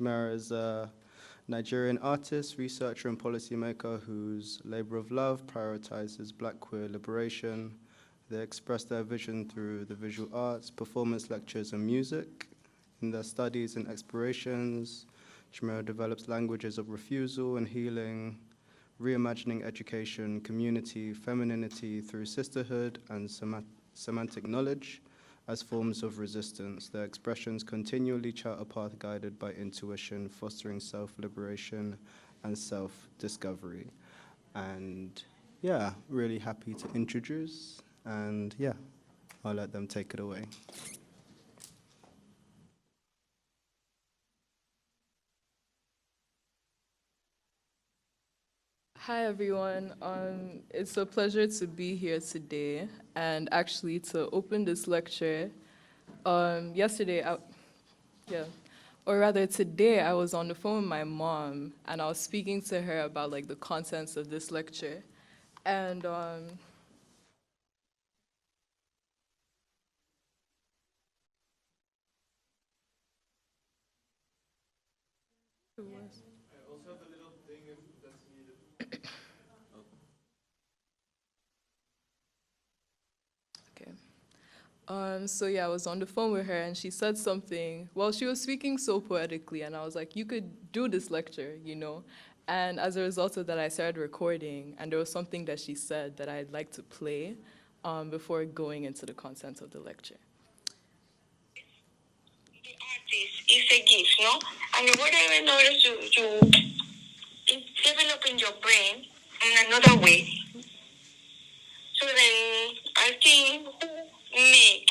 Chimira is a Nigerian artist, researcher, and policymaker whose labor of love prioritizes Black queer liberation. They express their vision through the visual arts, performance lectures, and music. In their studies and explorations, Chimira develops languages of refusal and healing, reimagining education, community, femininity through sisterhood and semantic knowledge as forms of resistance. Their expressions continually chart a path guided by intuition, fostering self-liberation and self-discovery. And yeah, really happy to introduce, and yeah, I'll let them take it away. Hi everyone, it's a pleasure to be here today and actually to open this lecture. Today I was on the phone with my mom and I was speaking to her about like the contents of this lecture. And so yeah, I was on the phone with her and she said something, well, she was speaking so poetically and I was like, you could do this lecture, you know? And as a result of that, I started recording and there was something that she said that I'd like to play before going into the content of the lecture. The artist is a gift, no? And whatever in order to develop in your brain in another way. So then I think who make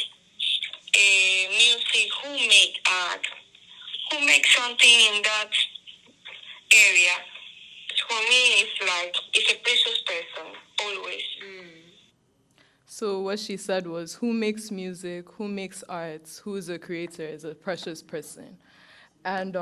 music, who make art, who make something in that area, for me it's a precious person, always. So what she said was, who makes music, who makes arts, who is a creator is a precious person. And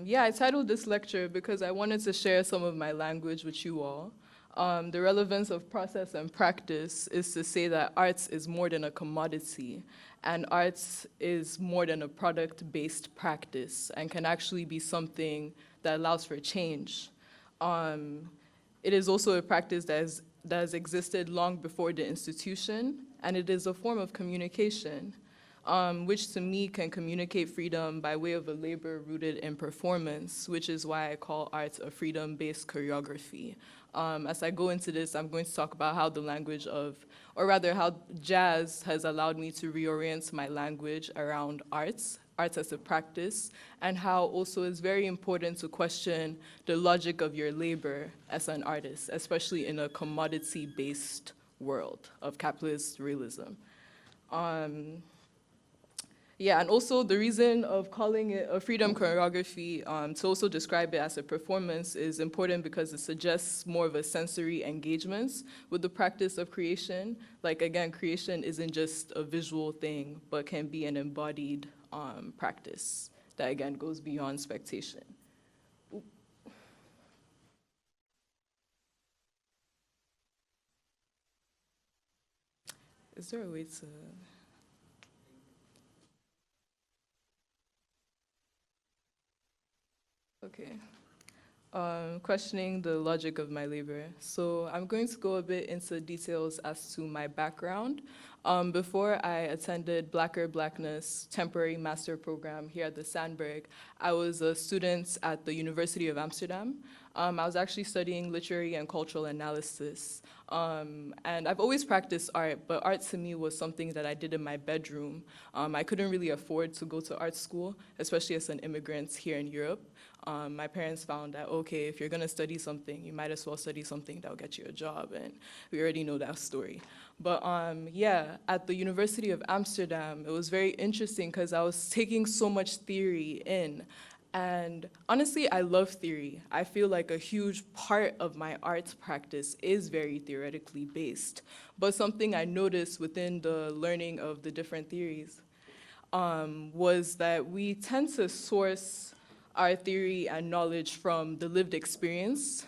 yeah, I titled this lecture because I wanted to share some of my language with you all. The relevance of process and practice is to say that arts is more than a commodity, and arts is more than a product-based practice and can actually be something that allows for change. It is also a practice that has existed long before the institution, and it is a form of communication, which to me can communicate freedom by way of a labor rooted in performance, which is why I call art a freedom-based choreography. As I go into this, I'm going to talk about how the language of, or rather how jazz has allowed me to reorient my language around arts as a practice, and how also it's very important to question the logic of your labor as an artist, especially in a commodity-based world of capitalist realism. Yeah, and also the reason of calling it a freedom choreography to also describe it as a performance is important because it suggests more of a sensory engagement with the practice of creation. Like again, creation isn't just a visual thing, but can be an embodied practice that again goes beyond spectation. Is there a way to... Okay. Questioning the logic of my labor. So I'm going to go a bit into details as to my background. Before I attended Blacker Blackness temporary master program here at the Sandberg, I was a student at the University of Amsterdam. I was actually studying literary and cultural analysis. And I've always practiced art, but art to me was something that I did in my bedroom. I couldn't really afford to go to art school, especially as an immigrant here in Europe. My parents found that, okay, if you're gonna study something, you might as well study something that'll get you a job, and we already know that story. But yeah, at the University of Amsterdam, it was very interesting because I was taking so much theory in. And honestly, I love theory. I feel like a huge part of my arts practice is very theoretically based. But something I noticed within the learning of the different theories was that we tend to source our theory and knowledge from the lived experience.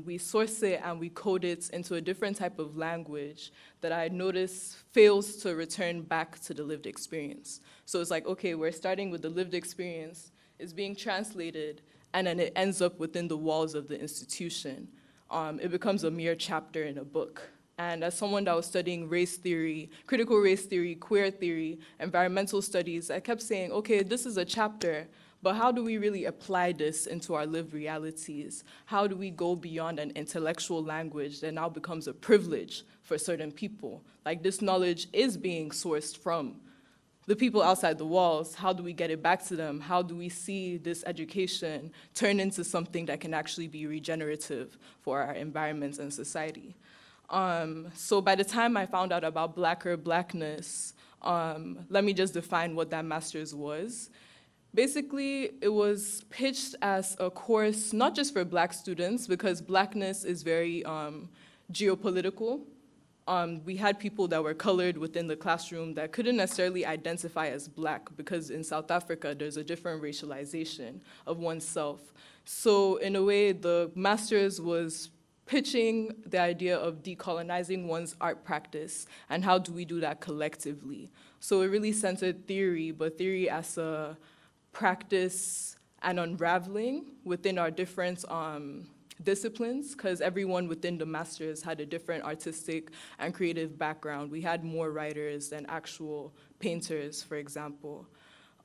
We source it and we code it into a different type of language that I notice fails to return back to the lived experience. So it's like, okay, we're starting with the lived experience, is being translated, and then it ends up within the walls of the institution. It becomes a mere chapter in a book. And as someone that was studying race theory, critical race theory, queer theory, environmental studies, I kept saying, okay, this is a chapter, but how do we really apply this into our lived realities? How do we go beyond an intellectual language that now becomes a privilege for certain people? Like, this knowledge is being sourced from the people outside the walls. How do we get it back to them? How do we see this education turn into something that can actually be regenerative for our environments and society? So by the time I found out about Blackness, let me just define what that master's was. Basically, it was pitched as a course, not just for Black students, because Blackness is very geopolitical. We had people that were colored within the classroom that couldn't necessarily identify as Black, because in South Africa, there's a different racialization of oneself. So in a way, the master's was pitching the idea of decolonizing one's art practice, and how do we do that collectively. So it really centered theory, but theory as a practice and unraveling within our different disciplines, because everyone within the masters had a different artistic and creative background. We had more writers than actual painters, for example.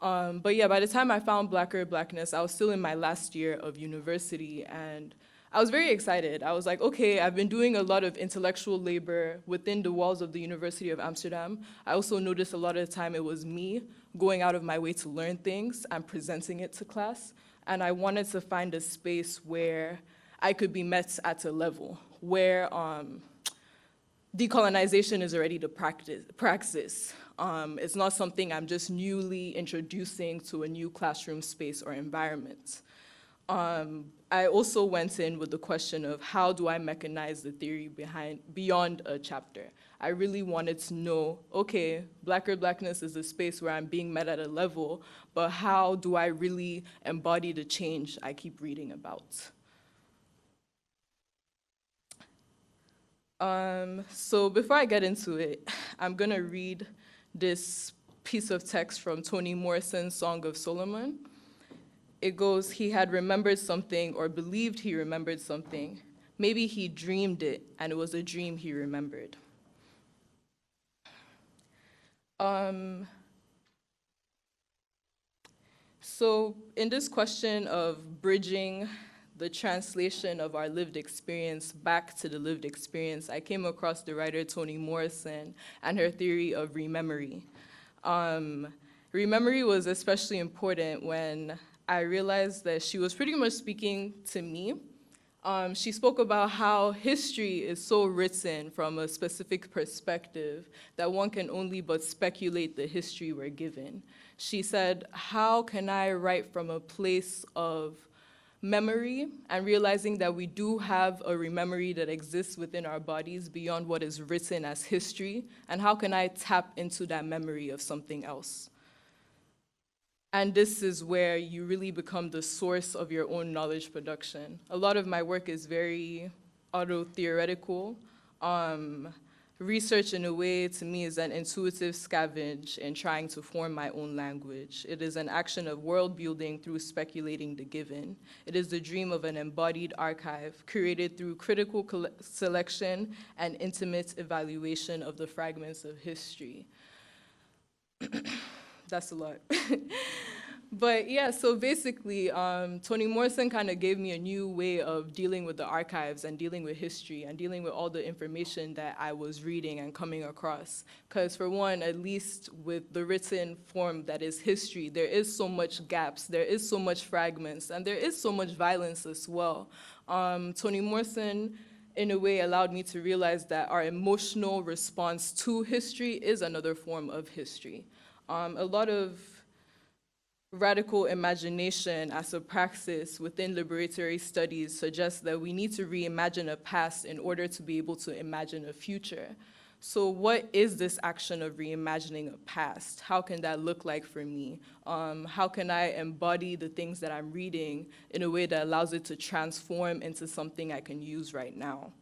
But yeah, by the time I found Blackness, I was still in my last year of university, and I was very excited. I was like, okay, I've been doing a lot of intellectual labor within the walls of the University of Amsterdam. I also noticed a lot of the time it was me going out of my way to learn things and presenting it to class. And I wanted to find a space where I could be met at a level where decolonization is already the praxis. It's not something I'm just newly introducing to a new classroom space or environment. I also went in with the question of how do I mechanize the theory beyond a chapter. I really wanted to know, okay, Blackness is a space where I'm being met at a level, but how do I really embody the change I keep reading about? So before I get into it, I'm gonna read this piece of text from Toni Morrison's Song of Solomon. It goes, he had remembered something or believed he remembered something. Maybe he dreamed it and it was a dream he remembered. So in this question of bridging the translation of our lived experience back to the lived experience, I came across the writer Toni Morrison and her theory of rememory. Rememory was especially important when I realized that she was pretty much speaking to me. She spoke about how history is so written from a specific perspective that one can only but speculate the history we're given. She said, how can I write from a place of memory and realizing that we do have a rememory that exists within our bodies beyond what is written as history, and how can I tap into that memory of something else? And this is where you really become the source of your own knowledge production. A lot of my work is very auto-theoretical. Research, in a way, to me, is an intuitive scavenge in trying to form my own language. It is an action of world building through speculating the given. It is the dream of an embodied archive created through critical selection and intimate evaluation of the fragments of history. That's a lot. But yeah, so basically, Toni Morrison kind of gave me a new way of dealing with the archives and dealing with history and dealing with all the information that I was reading and coming across. Because for one, at least with the written form that is history, there is so much gaps, there is so much fragments, and there is so much violence as well. Toni Morrison, in a way, allowed me to realize that our emotional response to history is another form of history. A lot of radical imagination as a praxis within liberatory studies suggests that we need to reimagine a past in order to be able to imagine a future. So what is this action of reimagining a past? How can that look like for me? How can I embody the things that I'm reading in a way that allows it to transform into something I can use right now?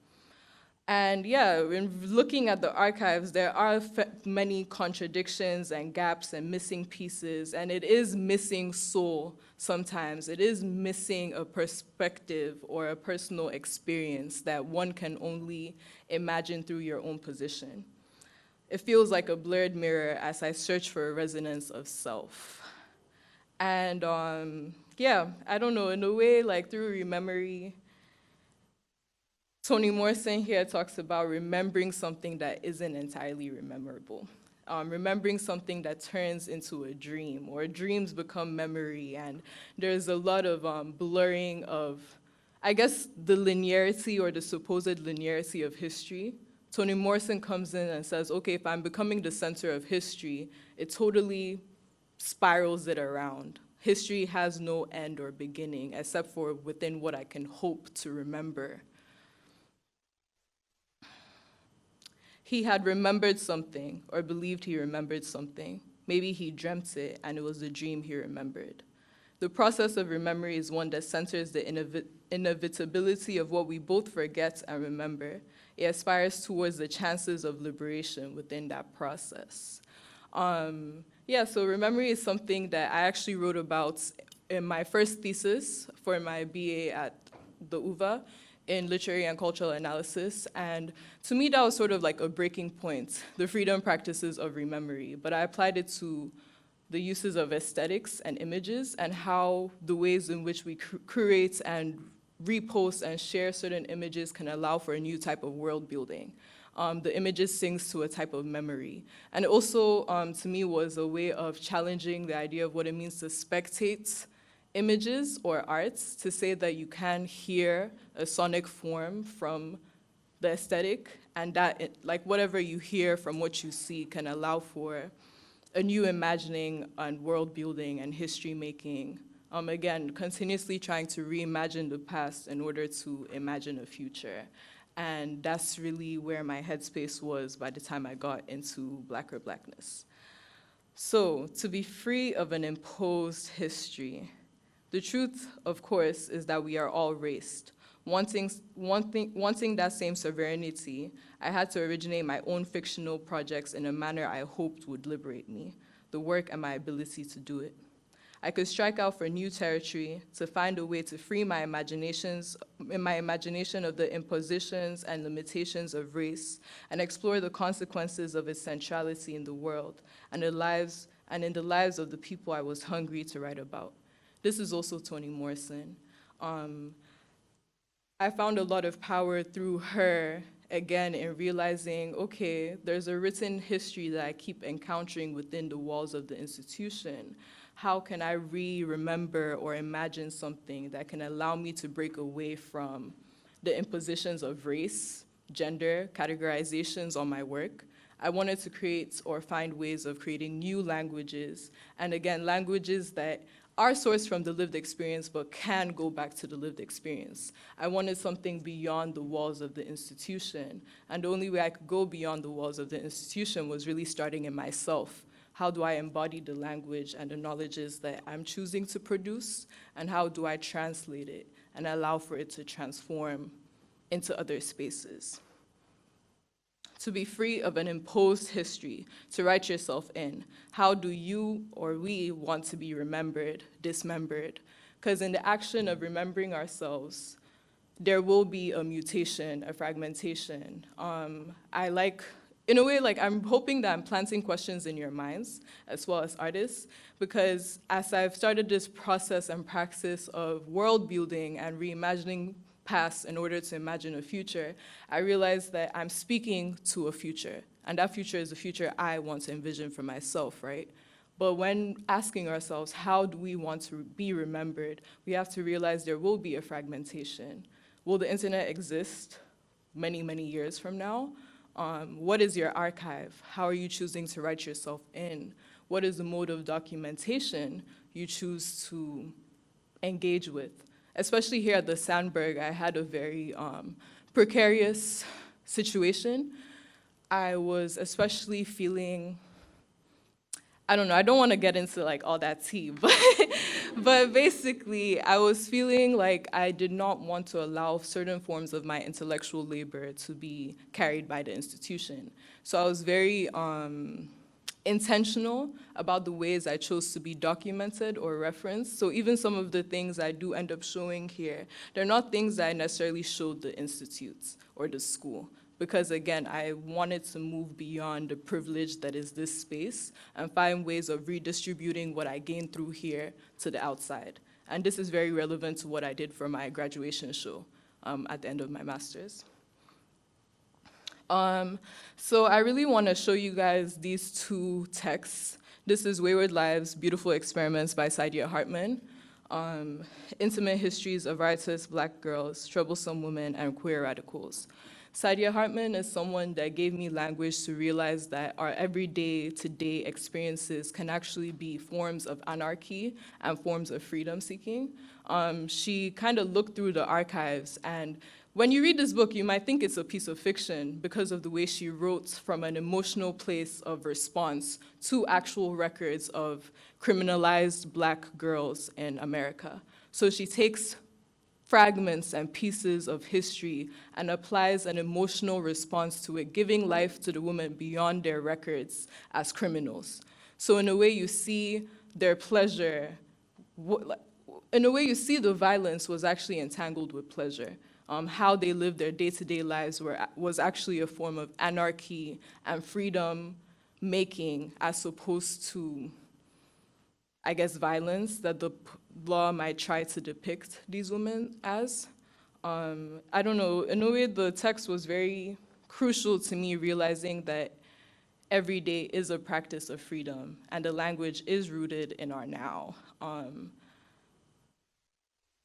And yeah, when looking at the archives, there are many contradictions and gaps and missing pieces, and it is missing soul sometimes. It is missing a perspective or a personal experience that one can only imagine through your own position. It feels like a blurred mirror as I search for a resonance of self. And yeah, I don't know, in a way, like through rememory, Toni Morrison here talks about remembering something that isn't entirely rememberable. Remembering something that turns into a dream, or dreams become memory, and there's a lot of blurring of, I guess, the linearity or the supposed linearity of history. Toni Morrison comes in and says, okay, if I'm becoming the center of history, it totally spirals it around. History has no end or beginning, except for within what I can hope to remember. He had remembered something, or believed he remembered something. Maybe he dreamt it, and it was the dream he remembered. The process of memory is one that centers the inevitability of what we both forget and remember. It aspires towards the chances of liberation within that process. Yeah, so memory is something that I actually wrote about in my first thesis for my BA at the UVA in literary and cultural analysis. And to me, that was sort of like a breaking point, the freedom practices of rememory. But I applied it to the uses of aesthetics and images and how the ways in which we create and repost and share certain images can allow for a new type of world building. The images sings to a type of memory. And it also, to me, was a way of challenging the idea of what it means to spectate images or arts, to say that you can hear a sonic form from the aesthetic, and that, like, whatever you hear from what you see can allow for a new imagining and world building and history making. Again, continuously trying to reimagine the past in order to imagine a future. And that's really where my headspace was by the time I got into Blacker Blackness. So, to be free of an imposed history, the truth, of course, is that we are all raced. Wanting that same sovereignty, I had to originate my own fictional projects in a manner I hoped would liberate me, the work and my ability to do it. I could strike out for new territory to find a way to free my imagination of the impositions and limitations of race and explore the consequences of its centrality in the world and in the lives of the people I was hungry to write about. This is also Toni Morrison. I found a lot of power through her, again, in realizing, okay, there's a written history that I keep encountering within the walls of the institution. How can I remember or imagine something that can allow me to break away from the impositions of race, gender, categorizations on my work? I wanted to create or find ways of creating new languages, and again, languages that are sourced from the lived experience but can go back to the lived experience. I wanted something beyond the walls of the institution, and the only way I could go beyond the walls of the institution was really starting in myself. How do I embody the language and the knowledges that I'm choosing to produce, and how do I translate it and allow for it to transform into other spaces? To be free of an imposed history, to write yourself in. How do you or we want to be remembered, dismembered? Because in the action of remembering ourselves, there will be a mutation, a fragmentation. In a way, like, I'm hoping that I'm planting questions in your minds, as well as artists, because as I've started this process and praxis of world building and reimagining past in order to imagine a future, I realized that I'm speaking to a future, and that future is the future I want to envision for myself, right? But when asking ourselves, how do we want to be remembered, we have to realize there will be a fragmentation. Will the internet exist many, many years from now? What is your archive? How are you choosing to write yourself in? What is the mode of documentation you choose to engage with? Especially here at the Sandberg, I had a very precarious situation. I was especially feeling, I don't know, I don't want to get into like all that tea, But basically, I was feeling like I did not want to allow certain forms of my intellectual labor to be carried by the institution. So I was very intentional about the ways I chose to be documented or referenced. So even some of the things I do end up showing here, they're not things that I necessarily showed the institutes or the school. Because again, I wanted to move beyond the privilege that is this space and find ways of redistributing what I gained through here to the outside. And this is very relevant to what I did for my graduation show at the end of my master's. So I really want to show you guys these two texts. This is Wayward Lives, Beautiful Experiments by Saidiya Hartman. Intimate Histories of Riotous Black Girls, Troublesome Women, and Queer Radicals. Saidiya Hartman is someone that gave me language to realize that our everyday to-day experiences can actually be forms of anarchy and forms of freedom seeking. She kind of looked through the archives, and when you read this book, you might think it's a piece of fiction because of the way she wrote from an emotional place of response to actual records of criminalized Black girls in America. So she takes fragments and pieces of history and applies an emotional response to it, giving life to the women beyond their records as criminals. So in a way, you see their pleasure, in a way, you see the violence was actually entangled with pleasure. How they lived their day-to-day lives was actually a form of anarchy and freedom making as opposed to, I guess, violence that the law might try to depict these women as. I don't know, in a way the text was very crucial to me realizing that every day is a practice of freedom and the language is rooted in our now.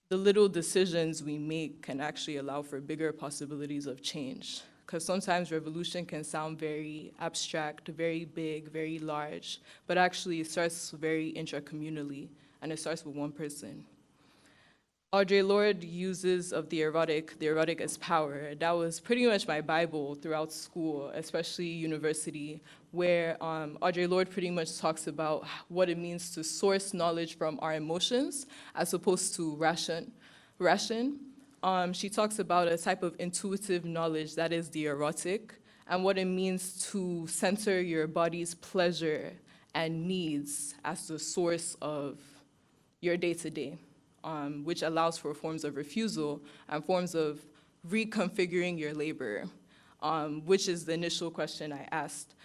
The little decisions we make can actually allow for bigger possibilities of change. Because sometimes revolution can sound very abstract, very big, very large, but actually it starts very intracommunally, and it starts with one person. Audre Lorde uses of the erotic as power. That was pretty much my Bible throughout school, especially university, where Audre Lorde pretty much talks about what it means to source knowledge from our emotions as opposed to ration. She talks about a type of intuitive knowledge that is the erotic, and what it means to center your body's pleasure and needs as the source of your day-to-day, which allows for forms of refusal and forms of reconfiguring your labor, which is the initial question I asked.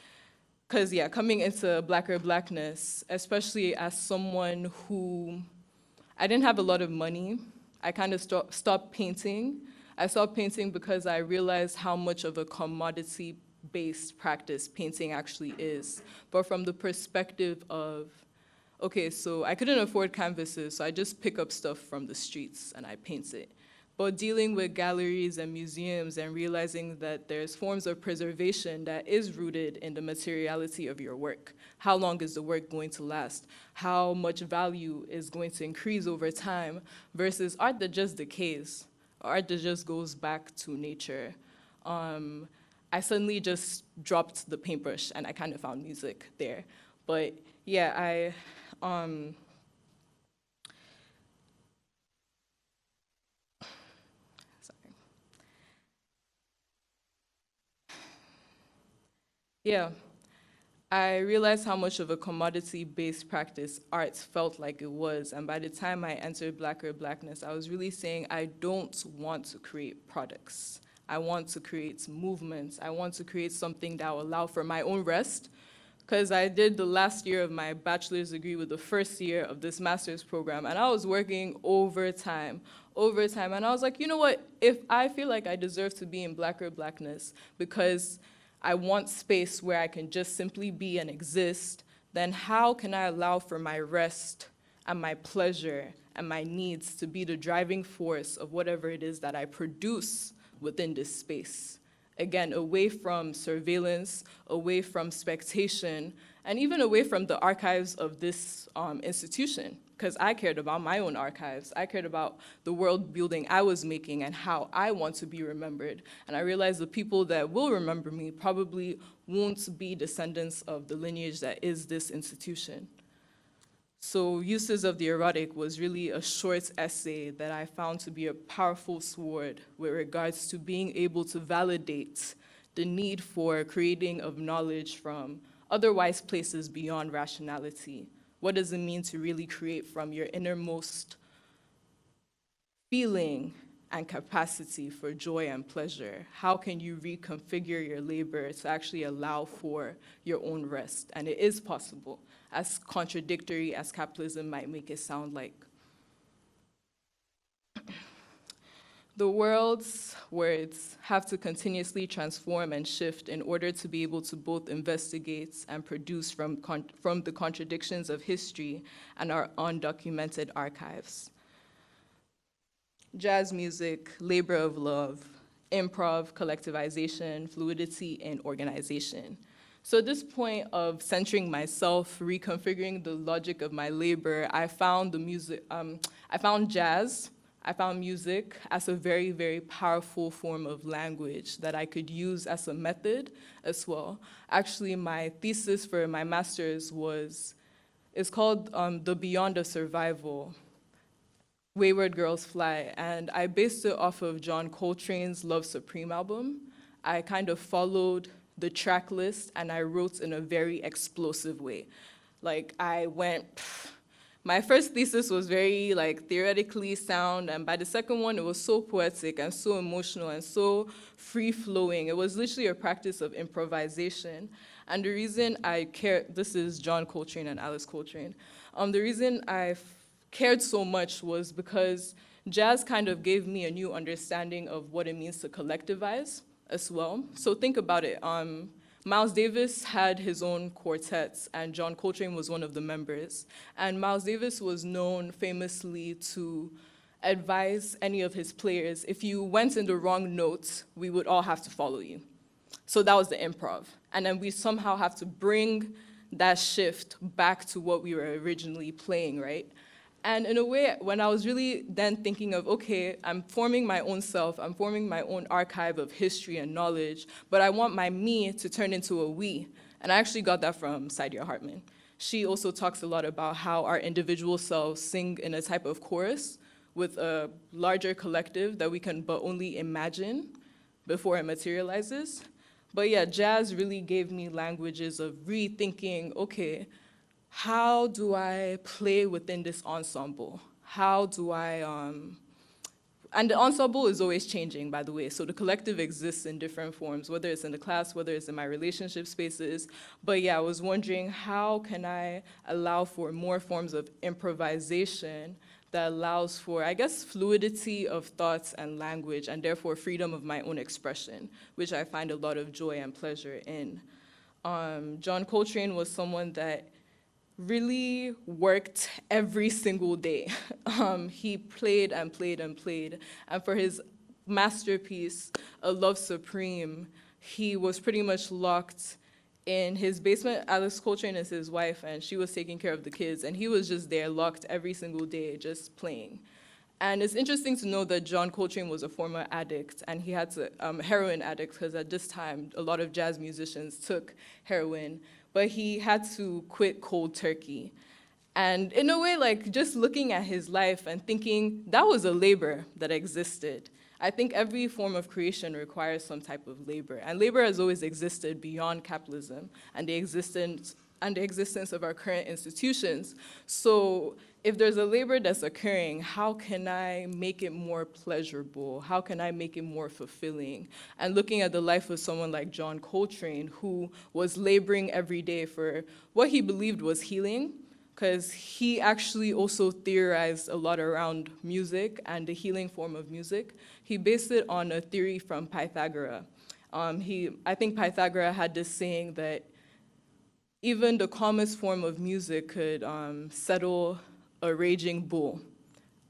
Because yeah, coming into Blackness, especially as someone who, I didn't have a lot of money, I kind of stopped painting. I stopped painting because I realized how much of a commodity-based practice painting actually is. But from the perspective of, okay, so I couldn't afford canvases, so I just pick up stuff from the streets and I paint it. But dealing with galleries and museums and realizing that there's forms of preservation that is rooted in the materiality of your work. How long is the work going to last? How much value is going to increase over time versus art that just decays, art that just goes back to nature. I suddenly just dropped the paintbrush and I kind of found music there. But yeah, Yeah, I realized how much of a commodity-based practice art felt like it was, and by the time I entered Blackness, I was really saying I don't want to create products. I want to create movements. I want to create something that will allow for my own rest, because I did the last year of my bachelor's degree with the first year of this master's program, and I was working overtime, and I was like, you know what, if I feel like I deserve to be in Blackness because I want space where I can just simply be and exist, then how can I allow for my rest and my pleasure and my needs to be the driving force of whatever it is that I produce within this space? Again, away from surveillance, away from spectation, and even away from the archives of this institution, because I cared about my own archives. I cared about the world building I was making and how I want to be remembered. And I realized the people that will remember me probably won't be descendants of the lineage that is this institution. So Uses of the Erotic was really a short essay that I found to be a powerful sword with regards to being able to validate the need for creating of knowledge from otherwise places beyond rationality. What does it mean to really create from your innermost feeling and capacity for joy and pleasure? How can you reconfigure your labor to actually allow for your own rest? And it is possible, as contradictory as capitalism might make it sound like. The world's words have to continuously transform and shift in order to be able to both investigate and produce from the contradictions of history and our undocumented archives. Jazz music, labor of love, improv, collectivization, fluidity, and organization. So at this point of centering myself, reconfiguring the logic of my labor, I found jazz, I found music as a very, very powerful form of language that I could use as a method as well. Actually, my thesis for my master's is called The Beyond of Survival, Wayward Girls Fly, and I based it off of John Coltrane's Love Supreme album. I kind of followed the track list and I wrote in a very explosive way. Like my first thesis was very theoretically sound, and by the second one it was so poetic and so emotional and so free-flowing. It was literally a practice of improvisation. And the reason I care, this is John Coltrane and Alice Coltrane, the reason I cared so much was because jazz kind of gave me a new understanding of what it means to collectivize as well. So think about it. Miles Davis had his own quartets, and John Coltrane was one of the members. And Miles Davis was known famously to advise any of his players, if you went in the wrong note, we would all have to follow you. So that was the improv. And then we somehow have to bring that shift back to what we were originally playing, right? And in a way, when I was really then thinking of, okay, I'm forming my own self, I'm forming my own archive of history and knowledge, but I want my me to turn into a we. And I actually got that from Saidiya Hartman. She also talks a lot about how our individual selves sing in a type of chorus with a larger collective that we can but only imagine before it materializes. But yeah, jazz really gave me languages of rethinking, okay, how do I play within this ensemble? How do I, and the ensemble is always changing, by the way, so the collective exists in different forms, whether it's in the class, whether it's in my relationship spaces. But yeah, I was wondering, how can I allow for more forms of improvisation that allows for, I guess, fluidity of thoughts and language, and therefore freedom of my own expression, which I find a lot of joy and pleasure in. John Coltrane was someone that really worked every single day. He played and played and played. And for his masterpiece, A Love Supreme, he was pretty much locked in his basement. Alice Coltrane is his wife, and she was taking care of the kids, and he was just there locked every single day, just playing. And it's interesting to know that John Coltrane was a former addict, and he had to, heroin addict, because at this time, a lot of jazz musicians took heroin, but he had to quit cold turkey. And in a way, just looking at his life and thinking, that was a labor that existed. I think every form of creation requires some type of labor, and labor has always existed beyond capitalism and the existence of our current institutions. So if there's a labor that's occurring, how can I make it more pleasurable? How can I make it more fulfilling? And looking at the life of someone like John Coltrane, who was laboring every day for what he believed was healing, because he actually also theorized a lot around music and the healing form of music. He based it on a theory from Pythagoras. I think Pythagoras had this saying that even the calmest form of music could settle a raging bull.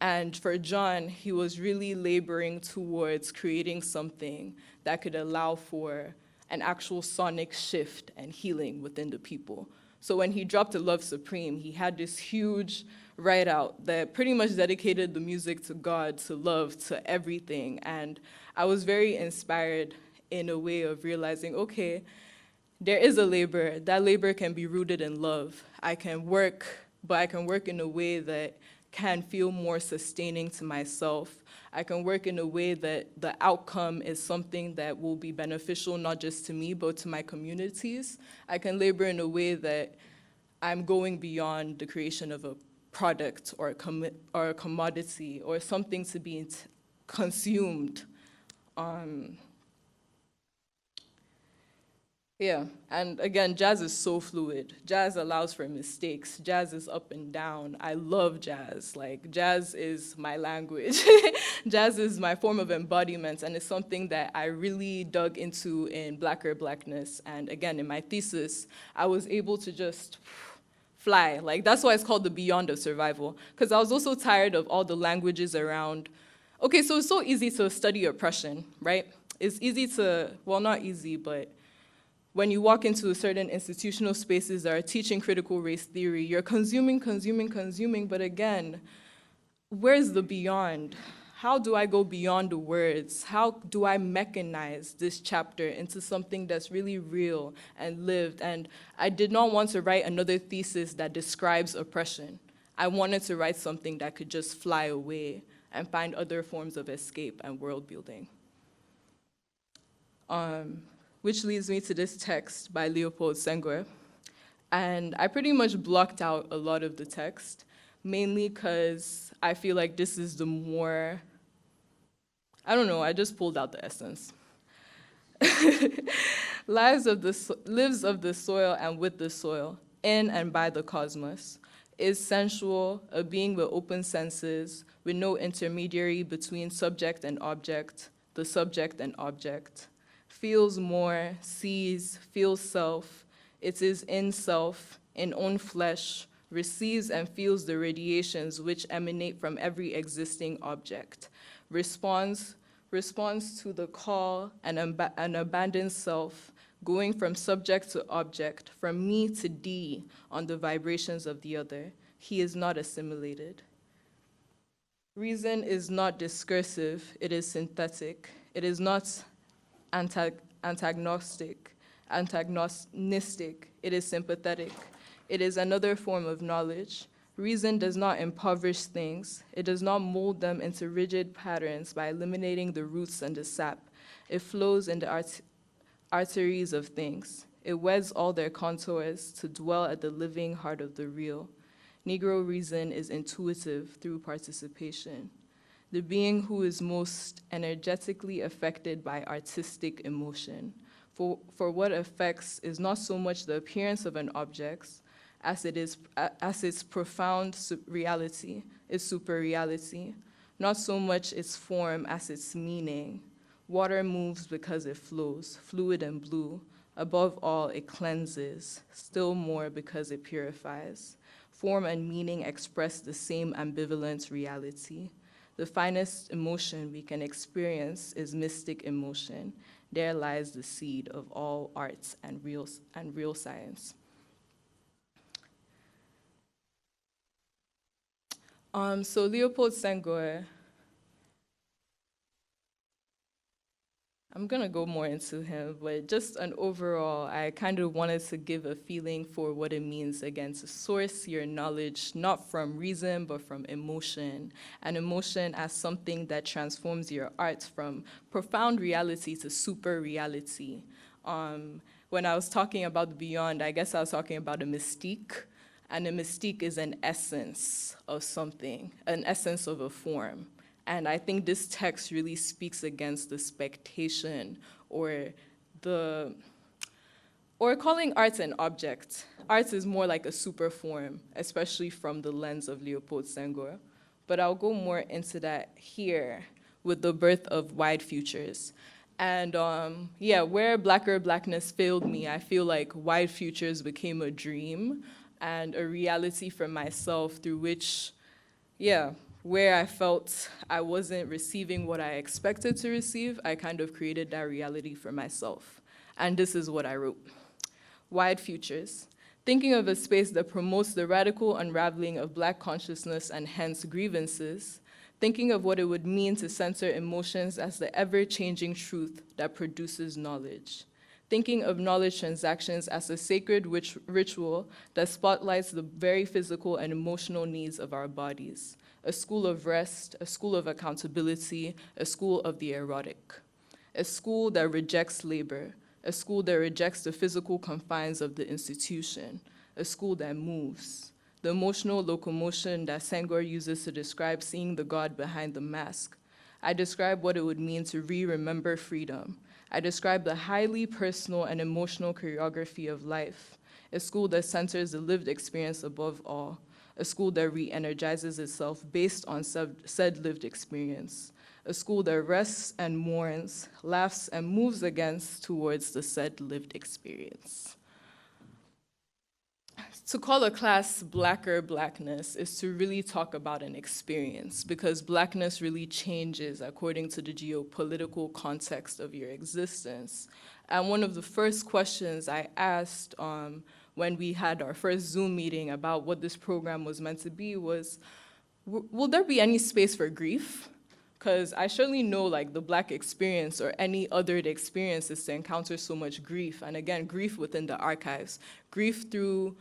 And for John, he was really laboring towards creating something that could allow for an actual sonic shift and healing within the people. So when he dropped A Love Supreme, he had this huge write-out that pretty much dedicated the music to God, to love, to everything. And I was very inspired in a way of realizing, okay, there is a labor. That labor can be rooted in love. I can work but I can work in a way that can feel more sustaining to myself. I can work in a way that the outcome is something that will be beneficial not just to me, but to my communities. I can labor in a way that I'm going beyond the creation of a product or a commodity or something to be consumed. Yeah, and again, jazz is so fluid. Jazz allows for mistakes. Jazz is up and down. I love jazz. Like, jazz is my language. Jazz is my form of embodiment, and it's something that I really dug into in Blacker Blackness. And again, in my thesis, I was able to just fly. Like, that's why it's called the beyond of survival, because I was also tired of all the languages around. Okay, so it's so easy to study oppression, right? It's easy to, well, not easy, but when you walk into certain institutional spaces that are teaching critical race theory, you're consuming, but again, where's the beyond? How do I go beyond the words? How do I mechanize this chapter into something that's really real and lived? And I did not want to write another thesis that describes oppression. I wanted to write something that could just fly away and find other forms of escape and world building. Which leads me to this text by Leopold Senghor. And I pretty much blocked out a lot of the text, mainly because I feel like this is the more, I don't know, I just pulled out the essence. Lives of the soil and with the soil, in and by the cosmos, is sensual, a being with open senses, with no intermediary between subject and object, the subject and object. Feels more, sees, feels self, it is in self, in own flesh, receives and feels the radiations which emanate from every existing object, responds to the call and abandons self, going from subject to object, from me to D on the vibrations of the other. He is not assimilated. Reason is not discursive, it is synthetic. It is not antagonistic, it is sympathetic. It is another form of knowledge. Reason does not impoverish things. It does not mold them into rigid patterns by eliminating the roots and the sap. It flows in the arteries of things. It weds all their contours to dwell at the living heart of the real. Negro reason is intuitive through participation. The being who is most energetically affected by artistic emotion. For what affects is not so much the appearance of an object as its profound reality, its super reality, not so much its form as its meaning. Water moves because it flows, fluid and blue. Above all, it cleanses, still more because it purifies. Form and meaning express the same ambivalent reality. The finest emotion we can experience is mystic emotion. There lies the seed of all arts and real science. So Leopold Senghor, I'm gonna go more into him, but just an overall, I kind of wanted to give a feeling for what it means, again, to source your knowledge, not from reason, but from emotion, and emotion as something that transforms your art from profound reality to super reality. When I was talking about the beyond, I guess I was talking about a mystique, and a mystique is an essence of something, an essence of a form. And I think this text really speaks against the spectation or calling art an object. Art is more like a super form, especially from the lens of Leopold Senghor. But I'll go more into that here with the birth of Wide Futures. And where Blacker Blackness failed me, I feel like Wide Futures became a dream and a reality for myself through which, where I felt I wasn't receiving what I expected to receive, I kind of created that reality for myself. And this is what I wrote. Wide Futures. Thinking of a space that promotes the radical unraveling of Black consciousness and hence grievances, thinking of what it would mean to censor emotions as the ever-changing truth that produces knowledge. thinking of knowledge transactions as a sacred ritual that spotlights the very physical and emotional needs of our bodies. A school of rest, a school of accountability, a school of the erotic. A school that rejects labor, a school that rejects the physical confines of the institution, a school that moves. The emotional locomotion that Senghor uses to describe seeing the God behind the mask. I describe what it would mean to re-remember freedom. I describe the highly personal and emotional choreography of life, a school that centers the lived experience above all, a school that re-energizes itself based on said lived experience, a school that rests and mourns, laughs and moves against towards the said lived experience. To call a class Blacker Blackness is to really talk about an experience, because Blackness really changes according to the geopolitical context of your existence. And one of the first questions I asked when we had our first Zoom meeting about what this program was meant to be was, will there be any space for grief? Because I surely know like the Black experience or any othered experience is to encounter so much grief. And again, grief within the archives, grief through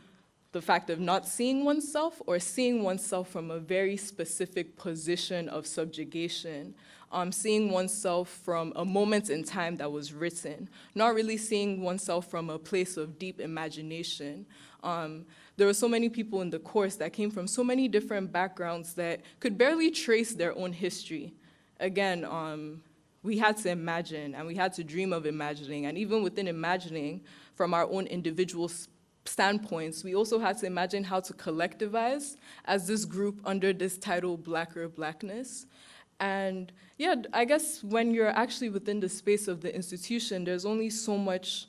the fact of not seeing oneself or seeing oneself from a very specific position of subjugation, seeing oneself from a moment in time that was written, not really seeing oneself from a place of deep imagination. There were so many people in the course that came from so many different backgrounds that could barely trace their own history. Again, we had to imagine and we had to dream of imagining, and even within imagining from our own individual standpoints, we also had to imagine how to collectivize as this group under this title, Blacker Blackness. And yeah, I guess when you're actually within the space of the institution, there's only so much.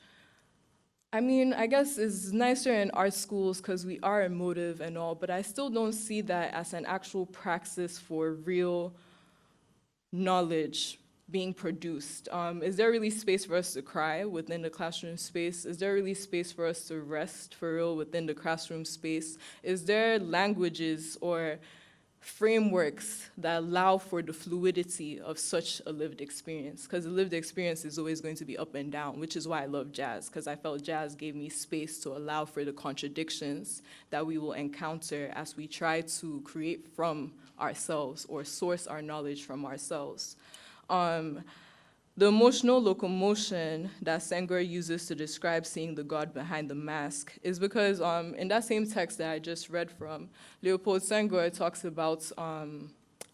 I mean, I guess it's nicer in art schools because we are emotive and all, but I still don't see that as an actual praxis for real knowledge being produced. Is there really space for us to cry within the classroom space? Is there really space for us to rest for real within the classroom space? Is there languages or frameworks that allow for the fluidity of such a lived experience? Because the lived experience is always going to be up and down, which is why I love jazz, because I felt jazz gave me space to allow for the contradictions that we will encounter as we try to create from ourselves or source our knowledge from ourselves. The emotional locomotion that Senghor uses to describe seeing the God behind the mask is because in that same text that I just read from, Leopold Senghor talks about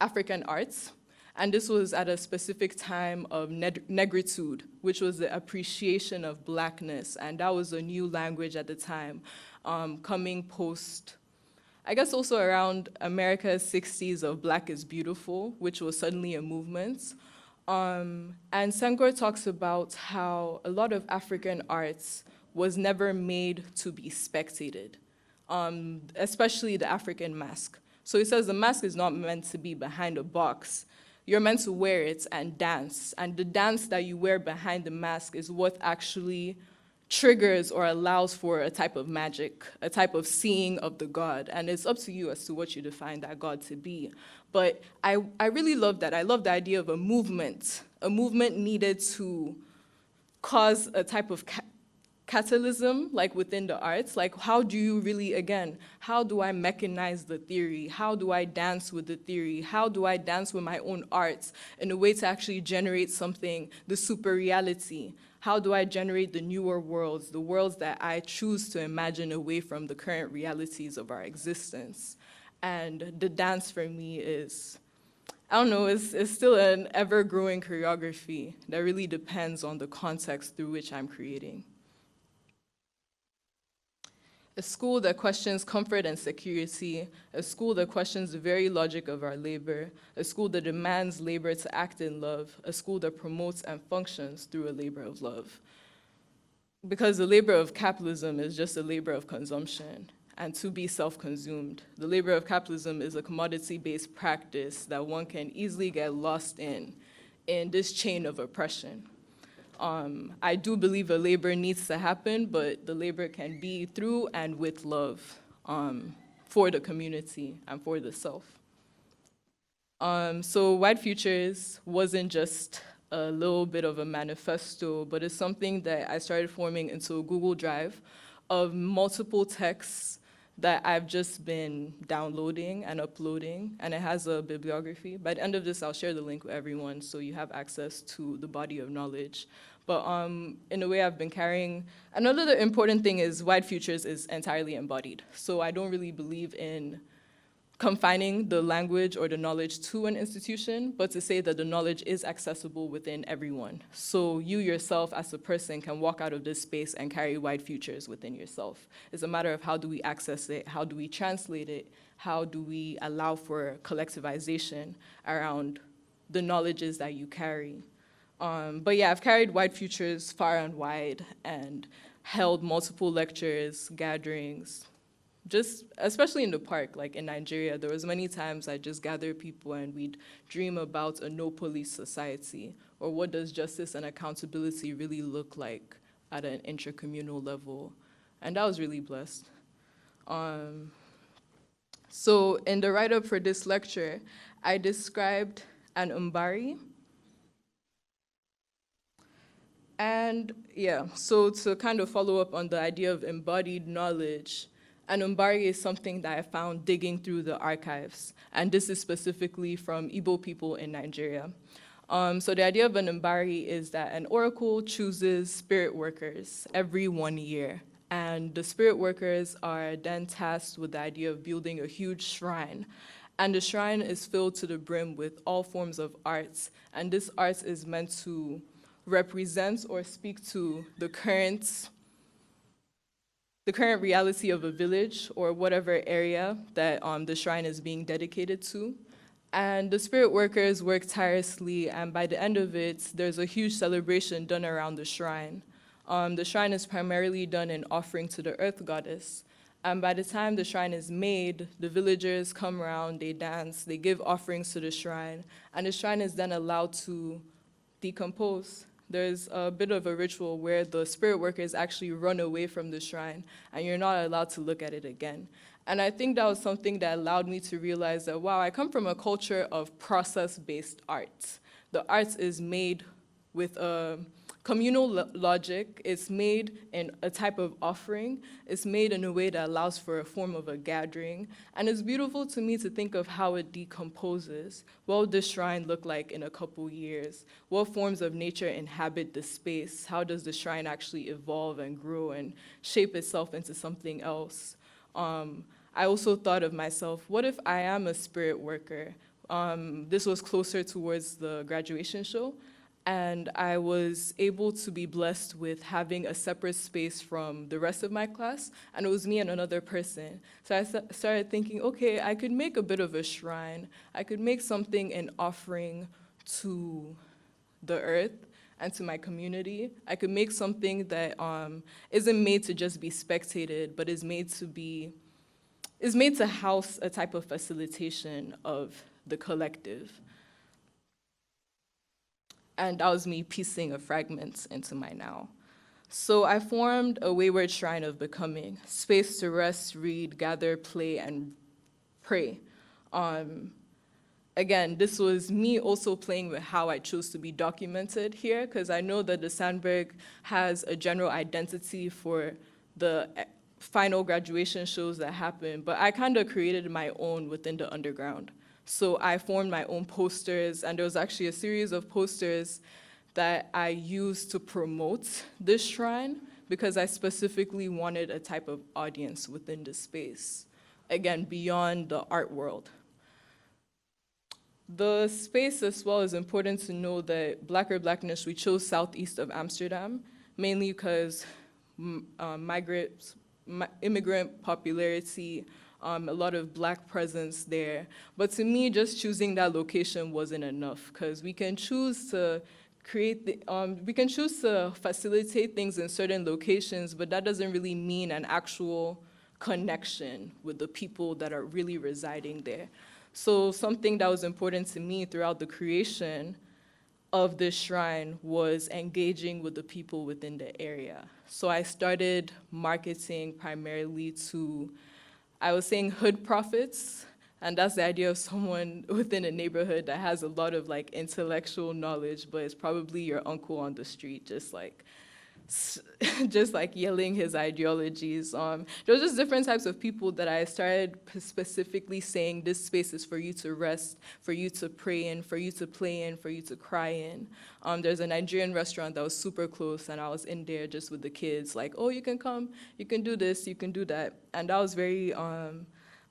African arts, and this was at a specific time of negritude, which was the appreciation of Blackness, and that was a new language at the time, coming post, I guess also around America's 60s of Black is Beautiful, which was suddenly a movement. And Senghor talks about how a lot of African arts was never made to be spectated, especially the African mask. So he says the mask is not meant to be behind a box. You're meant to wear it and dance. And the dance that you wear behind the mask is what actually triggers or allows for a type of magic, a type of seeing of the God. And it's up to you as to what you define that God to be. But I really love that. I love the idea of a movement needed to cause a type of catalysm, like within the arts. Like, how do you really, again, how do I mechanize the theory? How do I dance with the theory? How do I dance with my own arts in a way to actually generate something, the super reality? How do I generate the newer worlds, the worlds that I choose to imagine away from the current realities of our existence? And the dance for me is, I don't know, it's still an ever-growing choreography that really depends on the context through which I'm creating. A school that questions comfort and security, a school that questions the very logic of our labor, a school that demands labor to act in love, a school that promotes and functions through a labor of love. Because the labor of capitalism is just a labor of consumption and to be self-consumed. The labor of capitalism is a commodity-based practice that one can easily get lost in this chain of oppression. I do believe a labor needs to happen, but the labor can be through and with love for the community and for the self. So White Futures wasn't just a little bit of a manifesto, but it's something that I started forming into a Google Drive of multiple texts that I've just been downloading and uploading, and it has a bibliography. By the end of this, I'll share the link with everyone so you have access to the body of knowledge. But in a way, I've been carrying, another important thing is Wide Futures is entirely embodied. So I don't really believe in confining the language or the knowledge to an institution, but to say that the knowledge is accessible within everyone. So you yourself as a person can walk out of this space and carry wide futures within yourself. It's a matter of how do we access it, how do we translate it, how do we allow for collectivization around the knowledges that you carry. But yeah, I've carried wide futures far and wide and held multiple lectures, gatherings, just especially in the park, like in Nigeria, there was many times I just gathered people and we'd dream about a no police society, or what does justice and accountability really look like at an intracommunal level. And that was really blessed. So in the write-up for this lecture, I described an Mbari. And yeah, so to kind of follow up on the idea of embodied knowledge, an Mbari is something that I found digging through the archives, and this is specifically from Igbo people in Nigeria. So the idea of an Mbari is that an oracle chooses spirit workers every 1 year, and the spirit workers are then tasked with the idea of building a huge shrine. And the shrine is filled to the brim with all forms of arts, and this art is meant to represent or speak to the current reality of a village or whatever area that the shrine is being dedicated to. And the spirit workers work tirelessly, and by the end of it, there's a huge celebration done around the shrine. The shrine is primarily done in offering to the earth goddess. And by the time the shrine is made, the villagers come around, they dance, they give offerings to the shrine, and the shrine is then allowed to decompose. There's a bit of a ritual where the spirit workers actually run away from the shrine, and you're not allowed to look at it again. And I think that was something that allowed me to realize that, wow, I come from a culture of process-based art. The art is made with a communal logic. It's made in a type of offering. It's made in a way that allows for a form of a gathering. And it's beautiful to me to think of how it decomposes. What would this shrine look like in a couple years? What forms of nature inhabit the space? How does the shrine actually evolve and grow and shape itself into something else? I also thought of myself, what if I am a spirit worker? This was closer towards the graduation show. And I was able to be blessed with having a separate space from the rest of my class, and it was me and another person. So I started thinking, okay, I could make a bit of a shrine. I could make something an offering to the earth and to my community. I could make something that isn't made to just be spectated, but is made to house a type of facilitation of the collective. And that was me piecing a fragment into my now. So I formed a wayward shrine of becoming, space to rest, read, gather, play, and pray. Again, this was me also playing with how I chose to be documented here, because I know that the Sandberg has a general identity for the final graduation shows that happen, but I kind of created my own within the underground. So I formed my own posters, and there was actually a series of posters that I used to promote this shrine because I specifically wanted a type of audience within the space, again, beyond the art world. The space as well is important to know that Blacker Blackness, we chose southeast of Amsterdam, mainly because immigrant popularity, a lot of Black presence there. But to me, just choosing that location wasn't enough, because we can choose to facilitate things in certain locations, but that doesn't really mean an actual connection with the people that are really residing there. So something that was important to me throughout the creation of this shrine was engaging with the people within the area. So I started marketing primarily to, I was saying hood prophets, And that's the idea of someone within a neighborhood that has a lot of like intellectual knowledge, but it's probably your uncle on the street, just like yelling his ideologies. There was just different types of people that I started specifically saying, this space is for you to rest, for you to pray in, for you to play in, for you to cry in. There's a Nigerian restaurant that was super close, and I was in there just with the kids, like, oh, you can come, you can do this, you can do that. And that was very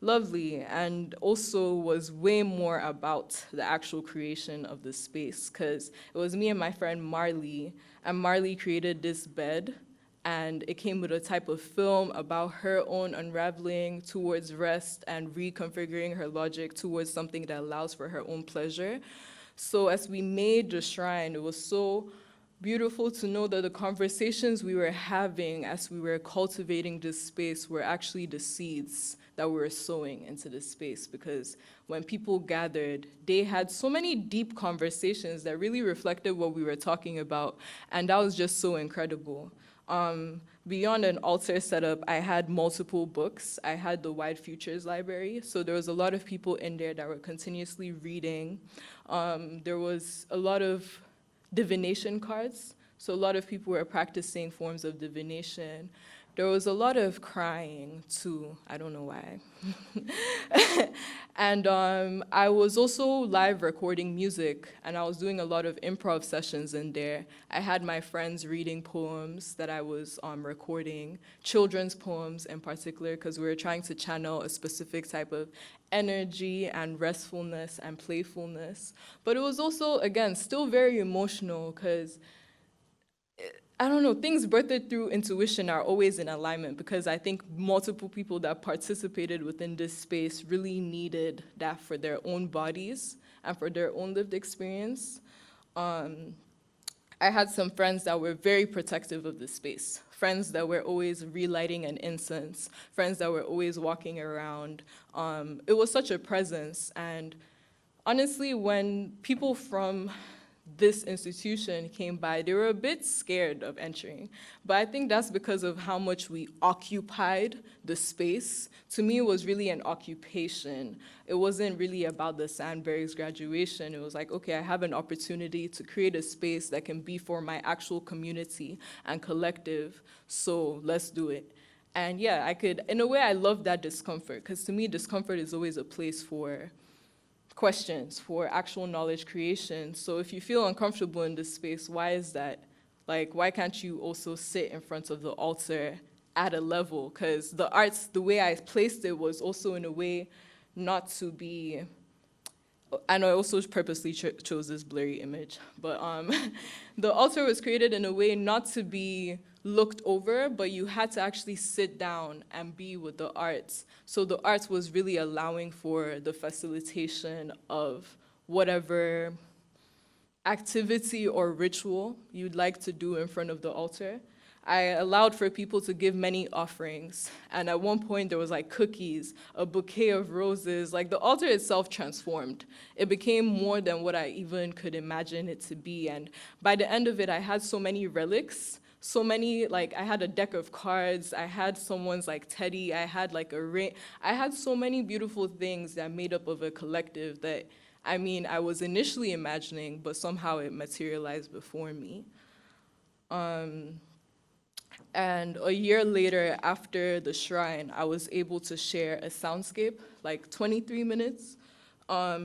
lovely, and also was way more about the actual creation of the space, because it was me and my friend Marley, and Marley created this bed, and it came with a type of film about her own unraveling towards rest and reconfiguring her logic towards something that allows for her own pleasure. So as we made the shrine, it was so beautiful to know that the conversations we were having as we were cultivating this space were actually the seeds that we were sowing into this space, because when people gathered, they had so many deep conversations that really reflected what we were talking about, and that was just so incredible. Beyond an altar setup, I had multiple books. I had the Wide Futures Library, so there was a lot of people in there that were continuously reading. There was a lot of divination cards, so a lot of people were practicing forms of divination. There was a lot of crying too, I don't know why. And I was also live recording music, and I was doing a lot of improv sessions in there. I had my friends reading poems that I was recording, children's poems in particular, because we were trying to channel a specific type of energy and restfulness and playfulness. But it was also, again, still very emotional, because I don't know, things birthed through intuition are always in alignment, because I think multiple people that participated within this space really needed that for their own bodies and for their own lived experience. I had some friends that were very protective of the space, friends that were always relighting an incense, friends that were always walking around. It was such a presence, and honestly, when people from this institution came by, they were a bit scared of entering. But I think that's because of how much we occupied the space. To me, it was really an occupation. It wasn't really about the Sandberg's graduation. It was like, okay, I have an opportunity to create a space that can be for my actual community and collective, so let's do it. And yeah, in a way, I love that discomfort, because to me, discomfort is always a place for questions, for actual knowledge creation. So if you feel uncomfortable in this space, why is that? Like, why can't you also sit in front of the altar at a level? Because the arts, the way I placed it was also in a way not to be, and I also purposely chose this blurry image, but the altar was created in a way not to be looked over, but you had to actually sit down and be with the arts. So the arts was really allowing for the facilitation of whatever activity or ritual you'd like to do in front of the altar. I allowed for people to give many offerings, and at one point there was like cookies, a bouquet of roses. Like, the altar itself transformed. It became more than what I even could imagine it to be, and by the end of it, I had so many relics, so many, like, I had a deck of cards, I had someone's like teddy, I had like a ring, I had so many beautiful things that made up of a collective that, I mean, I was initially imagining, but somehow it materialized before me. And a year later, after the shrine, I was able to share a soundscape, like 23 minutes,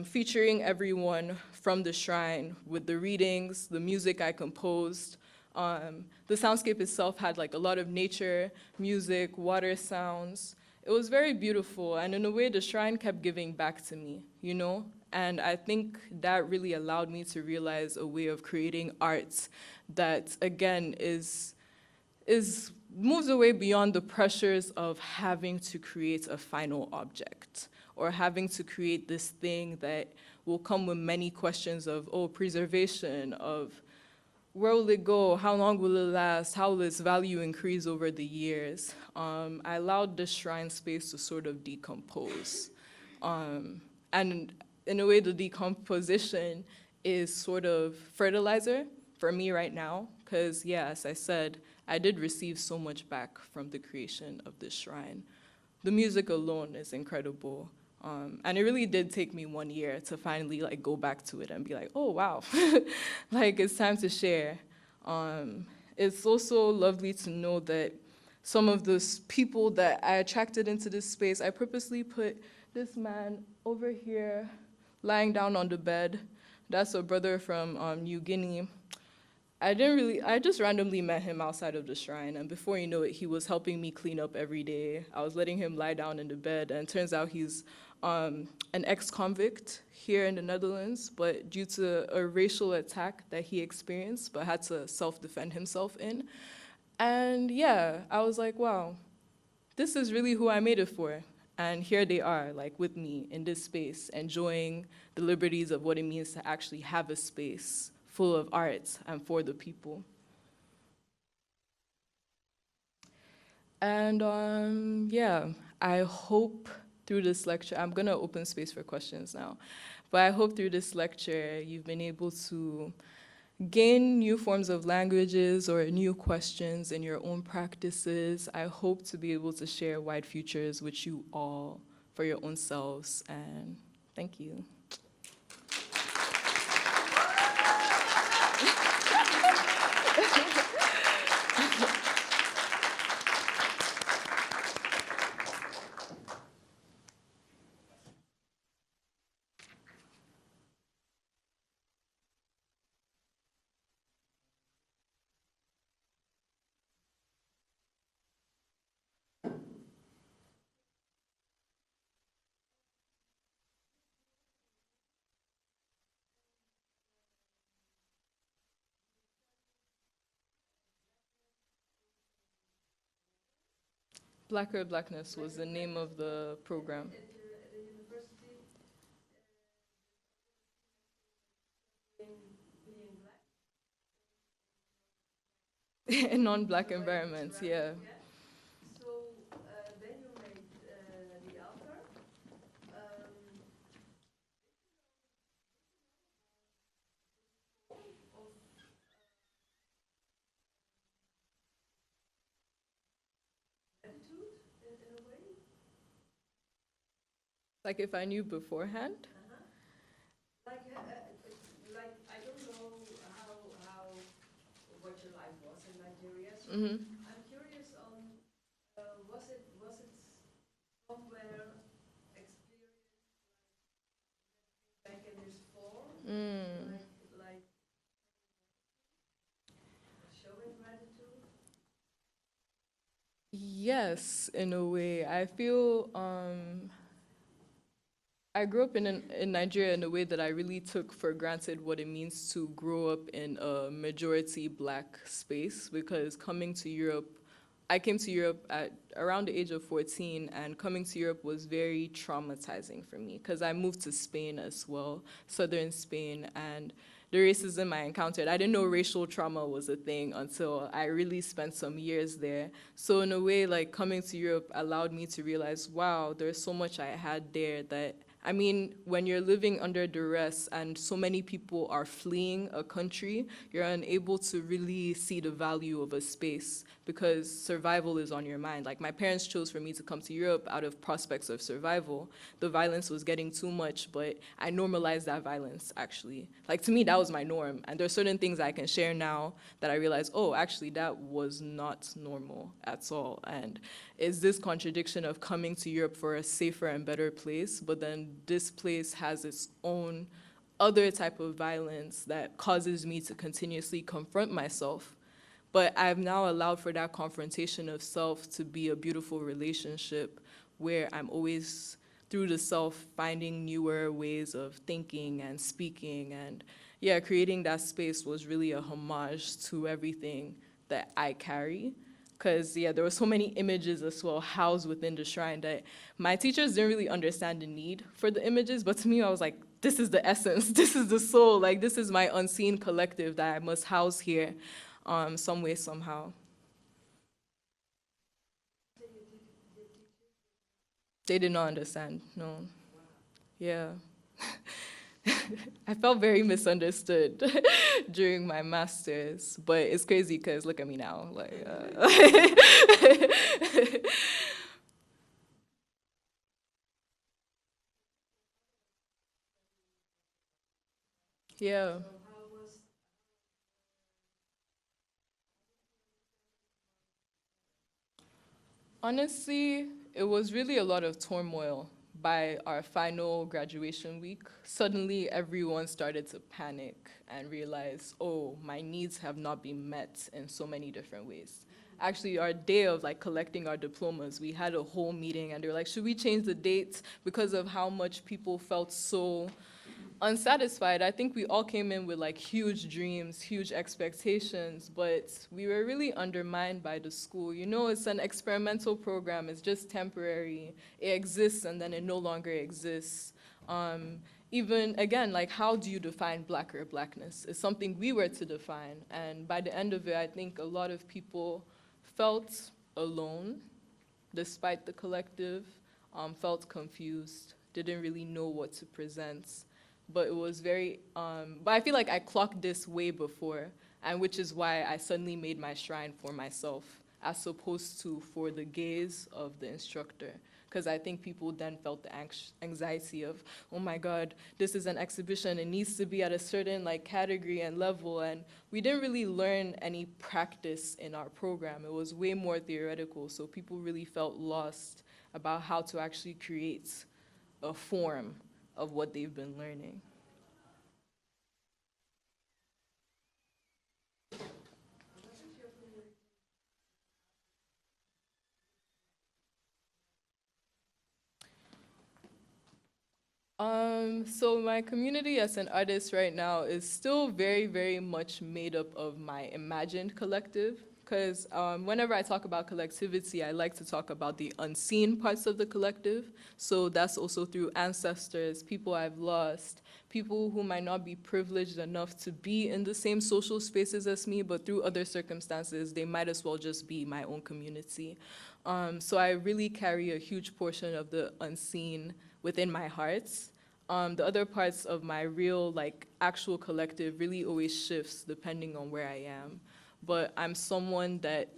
featuring everyone from the shrine with the readings, the music I composed. The soundscape itself had like a lot of nature, music, water sounds. It was very beautiful, and in a way, the shrine kept giving back to me, you know? And I think that really allowed me to realize a way of creating art that, again, moves away beyond the pressures of having to create a final object or having to create this thing that will come with many questions of, preservation, of where will it go, how long will it last, how will its value increase over the years. I allowed the shrine space to sort of decompose. And in a way, the decomposition is sort of fertilizer for me right now, because, yeah, as I said, I did receive so much back from the creation of this shrine. The music alone is incredible. And it really did take me 1 year to finally like go back to it and be like, oh, wow, like it's time to share. It's also lovely to know that some of those people that I attracted into this space, I purposely put this man over here lying down on the bed. That's a brother from New Guinea. I just randomly met him outside of the shrine, and before you know it, he was helping me clean up every day. I was letting him lie down in the bed, and it turns out he's an ex-convict here in the Netherlands, but due to a racial attack that he experienced, but had to self-defend himself in. And yeah, I was like, wow, this is really who I made it for. And here they are, like with me in this space, enjoying the liberties of what it means to actually have a space full of art and for the people. And yeah, I hope through this lecture, I'm gonna open space for questions now, but I hope through this lecture, you've been able to gain new forms of languages or new questions in your own practices. I hope to be able to share wide futures with you all for your own selves, and thank you. Blacker Blackness was the name of the program. In non-black environments, yeah. So then you made the altar. Attitude in a way. Like if I knew beforehand. Like I don't know how what your life was in Nigeria. So I'm curious on was it somewhere experienced like in this form, like showing gratitude? Yes, in a way. I feel I grew up in Nigeria in a way that I really took for granted what it means to grow up in a majority black space, because coming to Europe, I came to Europe at around the age of 14, and coming to Europe was very traumatizing for me because I moved to Spain as well, southern Spain, and the racism I encountered, I didn't know racial trauma was a thing until I really spent some years there. So in a way, like coming to Europe allowed me to realize, wow, there's so much I had there that, I mean, when you're living under duress and so many people are fleeing a country, you're unable to really see the value of a space because survival is on your mind. Like my parents chose for me to come to Europe out of prospects of survival. The violence was getting too much, but I normalized that violence actually. Like to me, that was my norm. And there's certain things I can share now that I realize, oh, actually that was not normal at all. And it's this contradiction of coming to Europe for a safer and better place, but then this place has its own other type of violence that causes me to continuously confront myself. But I've now allowed for that confrontation of self to be a beautiful relationship where I'm always, through the self, finding newer ways of thinking and speaking. And yeah, creating that space was really a homage to everything that I carry. Because, yeah, there were so many images as well housed within the shrine that my teachers didn't really understand the need for the images, but to me, I was like, this is the essence, this is the soul, like, this is my unseen collective that I must house here some way, somehow. They did not understand, no. Yeah. I felt very misunderstood during my master's, but it's crazy because look at me now. Like, Yeah. So how was, Honestly, it was really a lot of turmoil by our final graduation week. Suddenly, everyone started to panic and realize, oh, my needs have not been met in so many different ways. Actually, our day of like collecting our diplomas, we had a whole meeting and they were like, should we change the date because of how much people felt so unsatisfied. I think we all came in with like huge dreams, huge expectations, but we were really undermined by the school. You know, it's an experimental program, it's just temporary. It exists and then it no longer exists. Even again, like how do you define black or blackness? It's something we were to define. And by the end of it, I think a lot of people felt alone despite the collective, felt confused, didn't really know what to present. But it was very, but I feel like I clocked this way before, and which is why I suddenly made my shrine for myself, as opposed to for the gaze of the instructor. Because I think people then felt the anxiety of, oh my God, this is an exhibition, it needs to be at a certain like category and level, and we didn't really learn any practice in our program. It was way more theoretical, so people really felt lost about how to actually create a form of what they've been learning. So my community as an artist right now is still very, very much made up of my imagined collective. Because whenever I talk about collectivity, I like to talk about the unseen parts of the collective. So that's also through ancestors, people I've lost, people who might not be privileged enough to be in the same social spaces as me, but through other circumstances, they might as well just be my own community. So I really carry a huge portion of the unseen within my heart. The other parts of my real, like, actual collective really always shifts depending on where I am. But I'm someone that,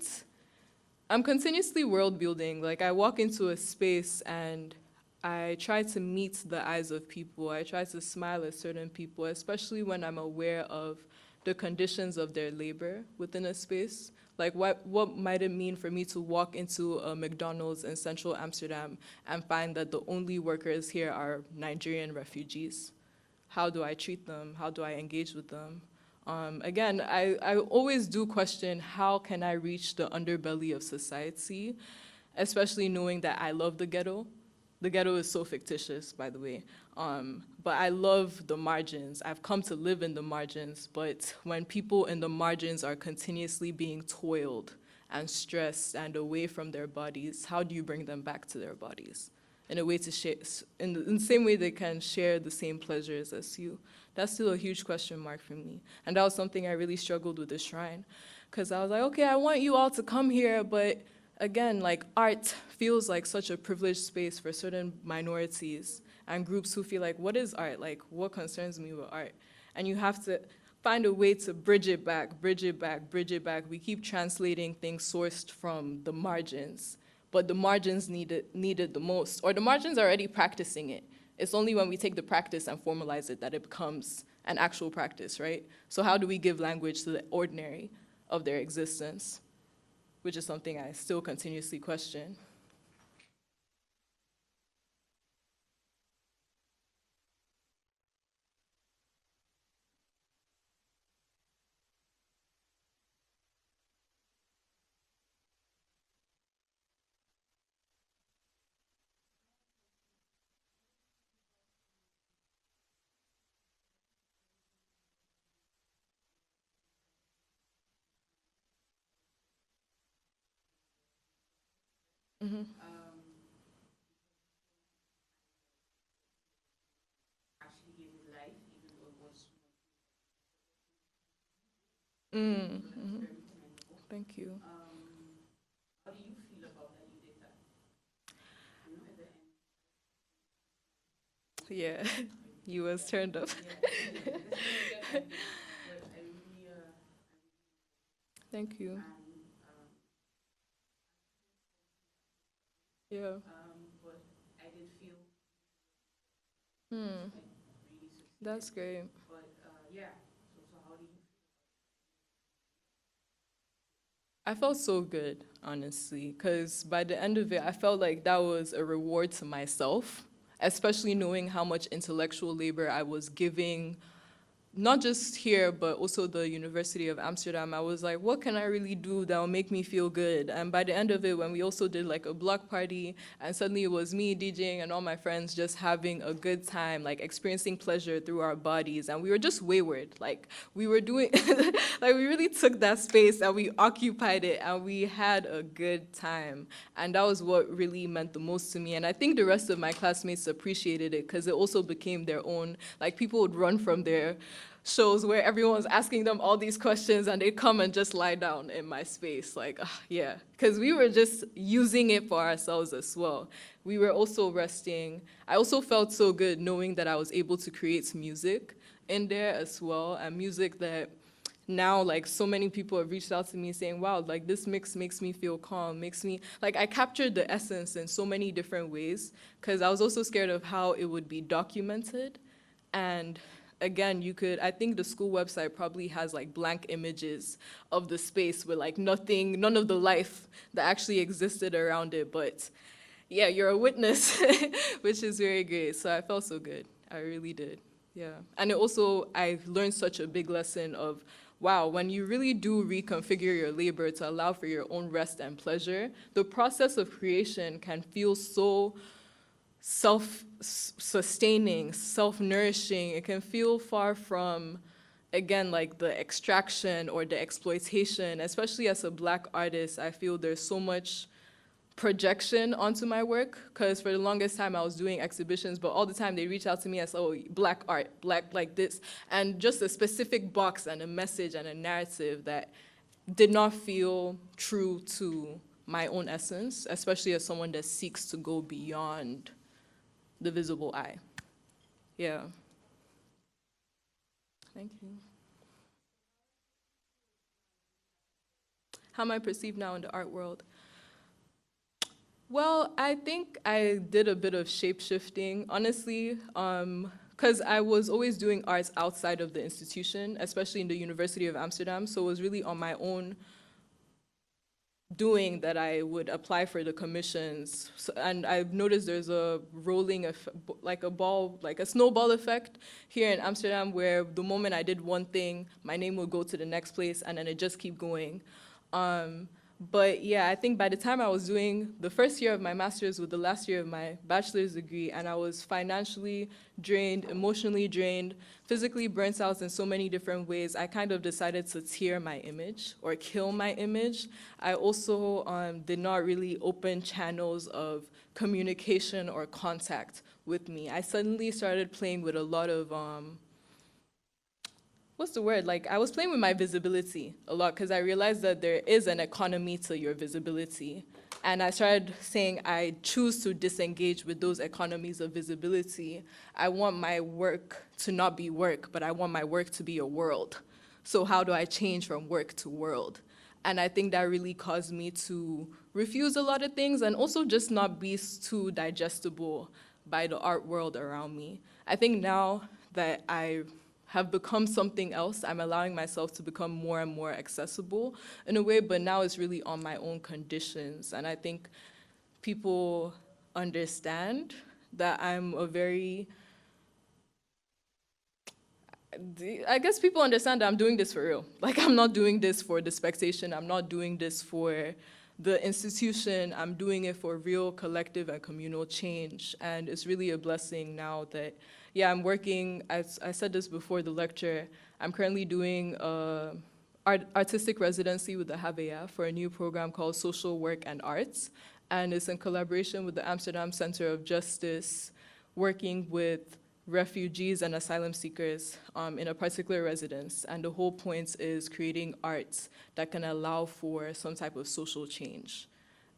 I'm continuously world building. Like, I walk into a space and I try to meet the eyes of people. I try to smile at certain people, especially when I'm aware of the conditions of their labor within a space. Like, what might it mean for me to walk into a McDonald's in central Amsterdam and find that the only workers here are Nigerian refugees? How do I treat them? How do I engage with them? Again, I always do question, how can I reach the underbelly of society, especially knowing that I love the ghetto. The ghetto is so fictitious, by the way. But I love the margins. I've come to live in the margins, but when people in the margins are continuously being toiled and stressed and away from their bodies, how do you bring them back to their bodies? In a way to share, in the same way they can share the same pleasures as you. That's still a huge question mark for me. And that was something I really struggled with the shrine. Because I was like, okay, I want you all to come here, but again, like art feels like such a privileged space for certain minorities and groups who feel like, what is art? Like, what concerns me with art? And you have to find a way to bridge it back, bridge it back, bridge it back. We keep translating things sourced from the margins, but the margins need it the most, or the margins are already practicing it. It's only when we take the practice and formalize it that it becomes an actual practice, right? So how do we give language to the ordinary of their existence? Which is something I still continuously question. Mm-hmm. actually gave it life, even though it was Mm-hmm. very commendable. Thank you. How do you feel about that you did that? You know, at the end. Yeah, you was turned up. Yeah, but I really, Thank you. and, Yeah. but I did feel Hmm. like really succeeded. That's great. But yeah, so how do you? I felt so good, honestly, because by the end of it, I felt like that was a reward to myself, especially knowing how much intellectual labor I was giving, not just here, but also the University of Amsterdam. I was like, what can I really do that will make me feel good? And by the end of it, when we also did like a block party, and suddenly it was me DJing and all my friends just having a good time, like experiencing pleasure through our bodies. And we were just wayward. Like we were doing, like we really took that space and we occupied it and we had a good time. And that was what really meant the most to me. And I think the rest of my classmates appreciated it because it also became their own, like people would run from their shows where everyone's asking them all these questions and they come and just lie down in my space. Like, yeah, because we were just using it for ourselves as well. We were also resting. I also felt so good knowing that I was able to create music in there as well, and music that now, like, so many people have reached out to me saying, wow, like, this mix makes me feel calm, makes me, like, I captured the essence in so many different ways, because I was also scared of how it would be documented. And again, you could, I think the school website probably has like blank images of the space with like nothing, none of the life that actually existed around it. But yeah, you're a witness, which is very great. So I felt so good. I really did. Yeah. And it also, I learned such a big lesson of, wow, when you really do reconfigure your labor to allow for your own rest and pleasure, the process of creation can feel so self-sustaining, self-nourishing. It can feel far from, again, like the extraction or the exploitation. Especially as a Black artist, I feel there's so much projection onto my work, because for the longest time I was doing exhibitions, but all the time they reach out to me as, oh, Black art, Black like this, and just a specific box and a message and a narrative that did not feel true to my own essence, especially as someone that seeks to go beyond the visible eye. Yeah. Thank you. How am I perceived now in the art world? Well, I think I did a bit of shape-shifting, honestly, because I was always doing arts outside of the institution, especially in the University of Amsterdam, so it was really on my own doing that I would apply for the commissions. So, and I've noticed there's a rolling, like a ball, like a snowball effect here in Amsterdam, where the moment I did one thing, my name would go to the next place and then it just keep going. But yeah, I think by the time I was doing the first year of my master's with the last year of my bachelor's degree, and I was financially drained, emotionally drained, physically burnt out in so many different ways, I kind of decided to tear my image or kill my image. I also did not really open channels of communication or contact with me. I suddenly started playing with a lot of, what's the word? Like, I was playing with my visibility a lot because I realized that there is an economy to your visibility. And I started saying I choose to disengage with those economies of visibility. I want my work to not be work, but I want my work to be a world. So how do I change from work to world? And I think that really caused me to refuse a lot of things and also just not be too digestible by the art world around me. I think now that I have become something else, I'm allowing myself to become more and more accessible in a way, but now it's really on my own conditions. And I think people understand that I'm a very, I guess people understand that I'm doing this for real. Like, I'm not doing this for the spectation, I'm not doing this for the institution, I'm doing it for real collective and communal change. And it's really a blessing now that, yeah, I'm working, as I said this before the lecture, I'm currently doing an artistic residency with the HBA for a new program called Social Work and Arts. And it's in collaboration with the Amsterdam Center of Justice, working with refugees and asylum seekers in a particular residence. And the whole point is creating arts that can allow for some type of social change.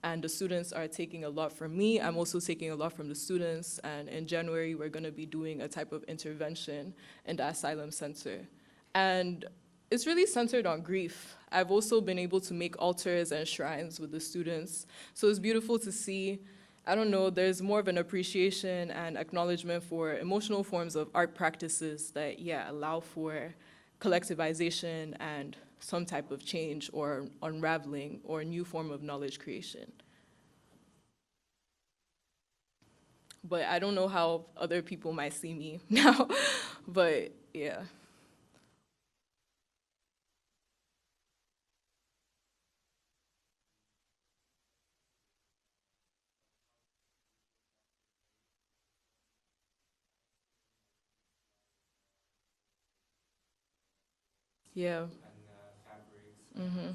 And the students are taking a lot from me. I'm also taking a lot from the students. And in January, we're gonna be doing a type of intervention in the asylum center. And it's really centered on grief. I've also been able to make altars and shrines with the students. So it's beautiful to see I don't know, there's more of an appreciation and acknowledgement for emotional forms of art practices that, yeah, allow for collectivization and some type of change or unraveling or a new form of knowledge creation. But I don't know how other people might see me now, but yeah. Yeah. Mm-hmm.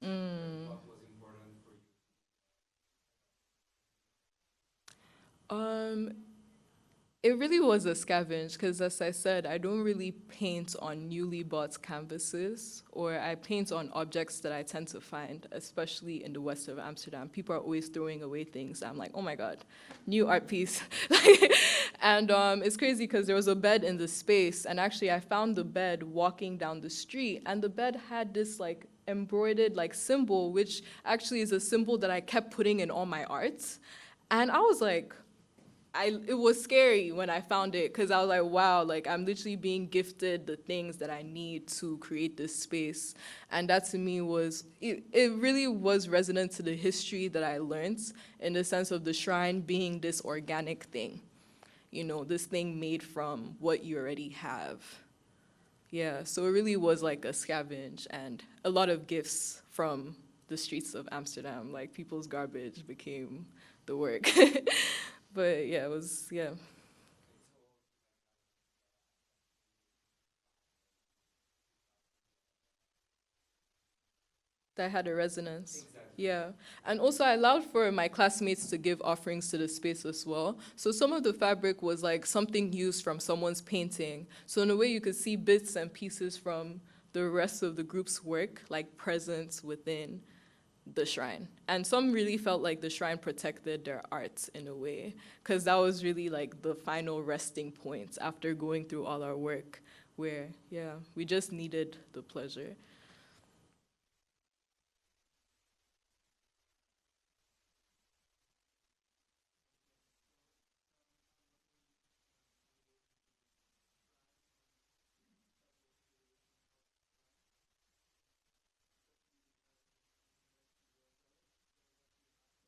Mm. Um, it really was a scavenge because, as I said, I don't really paint on newly bought canvases, or I paint on objects that I tend to find, especially in the west of Amsterdam. People are always throwing away things. I'm like, oh my God, new art piece. And it's crazy because there was a bed in the space, and actually I found the bed walking down the street, and the bed had this like embroidered like symbol, which actually is a symbol that I kept putting in all my art. And I was like, it was scary when I found it because I was like, wow, like I'm literally being gifted the things that I need to create this space. And that to me was, it really was resonant to the history that I learned in the sense of the shrine being this organic thing, you know, this thing made from what you already have. Yeah, so it really was like a scavenge and a lot of gifts from the streets of Amsterdam, like people's garbage became the work. But yeah, it was, yeah. That had a resonance. Yeah. And also I allowed for my classmates to give offerings to the space as well. So some of the fabric was like something used from someone's painting. So in a way you could see bits and pieces from the rest of the group's work, like present within the shrine. And some really felt like the shrine protected their art in a way, because that was really like the final resting point after going through all our work where, yeah, we just needed the pleasure.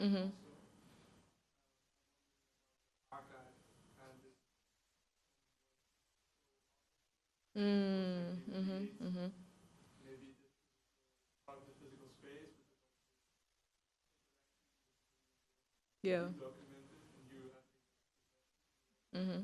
Mm-hmm. Mm, mm-hmm, mm-hmm. Yeah. Mm-hmm.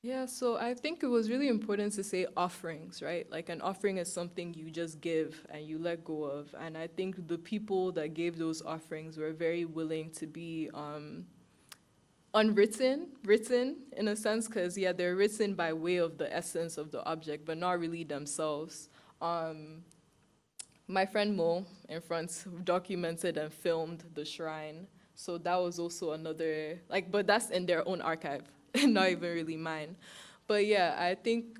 Yeah, so I think it was really important to say offerings, right? Like an offering is something you just give and you let go of. And I think the people that gave those offerings were very willing to be written in a sense, because yeah, they're written by way of the essence of the object, but not really themselves. Um, my friend Mo in front documented and filmed the shrine. So that was also another, like, but that's in their own archive, not even really mine. But yeah, I think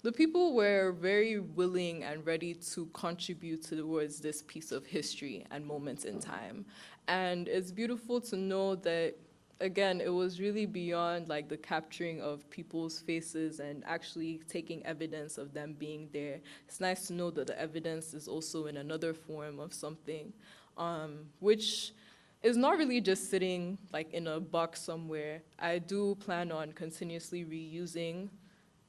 the people were very willing and ready to contribute towards this piece of history and moments in time. And it's beautiful to know that, again, it was really beyond like the capturing of people's faces and actually taking evidence of them being there. It's nice to know that the evidence is also in another form of something, which is not really just sitting like in a box somewhere. I do plan on continuously reusing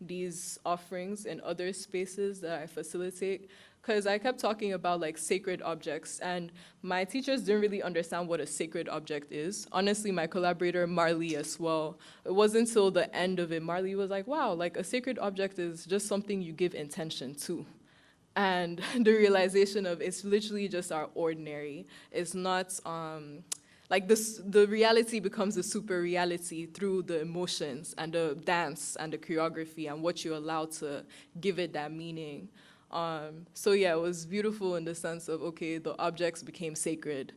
these offerings in other spaces that I facilitate, because I kept talking about like sacred objects, and my teachers didn't really understand what a sacred object is. Honestly, my collaborator Marley as well. It wasn't until the end of it, Marley was like, wow, like a sacred object is just something you give intention to. And the realization of it's literally just our ordinary. It's not like this, the reality becomes a super reality through the emotions and the dance and the choreography and what you allow to give it that meaning. So yeah, it was beautiful in the sense of, okay, the objects became sacred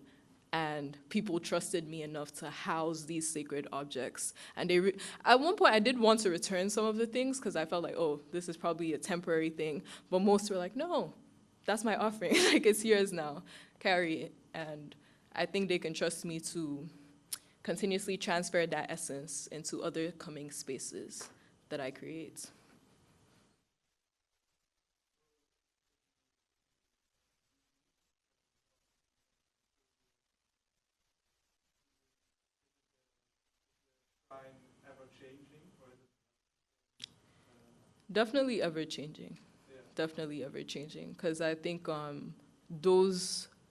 and people trusted me enough to house these sacred objects. And at one point, I did want to return some of the things because I felt like, oh, this is probably a temporary thing. But most were like, no, that's my offering. Like, it's yours now. Carry it. And I think they can trust me to continuously transfer that essence into other coming spaces that I create. Definitely ever changing. Yeah. Definitely ever changing. Because I think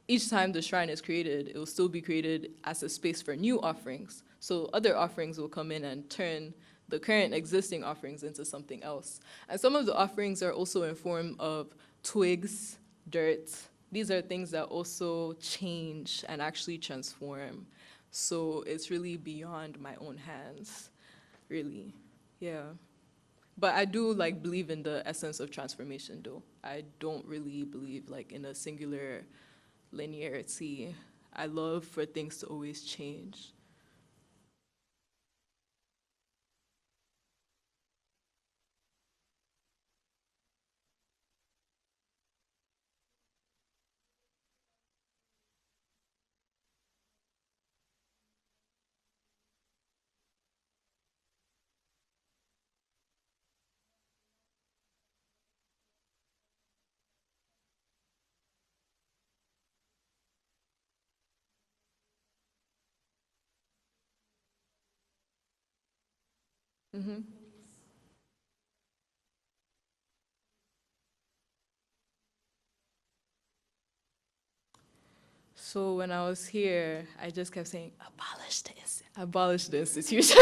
each time the shrine is created, it will still be created as a space for new offerings. So other offerings will come in and turn the current existing offerings into something else. And some of the offerings are also in form of twigs, dirt. These are things that also change and actually transform. So it's really beyond my own hands, really. Yeah. But I do believe in the essence of transformation though. I don't really believe in a singular linearity. I love for things to always change. Mm-hmm. So when I was here, I just kept saying, abolish the institution.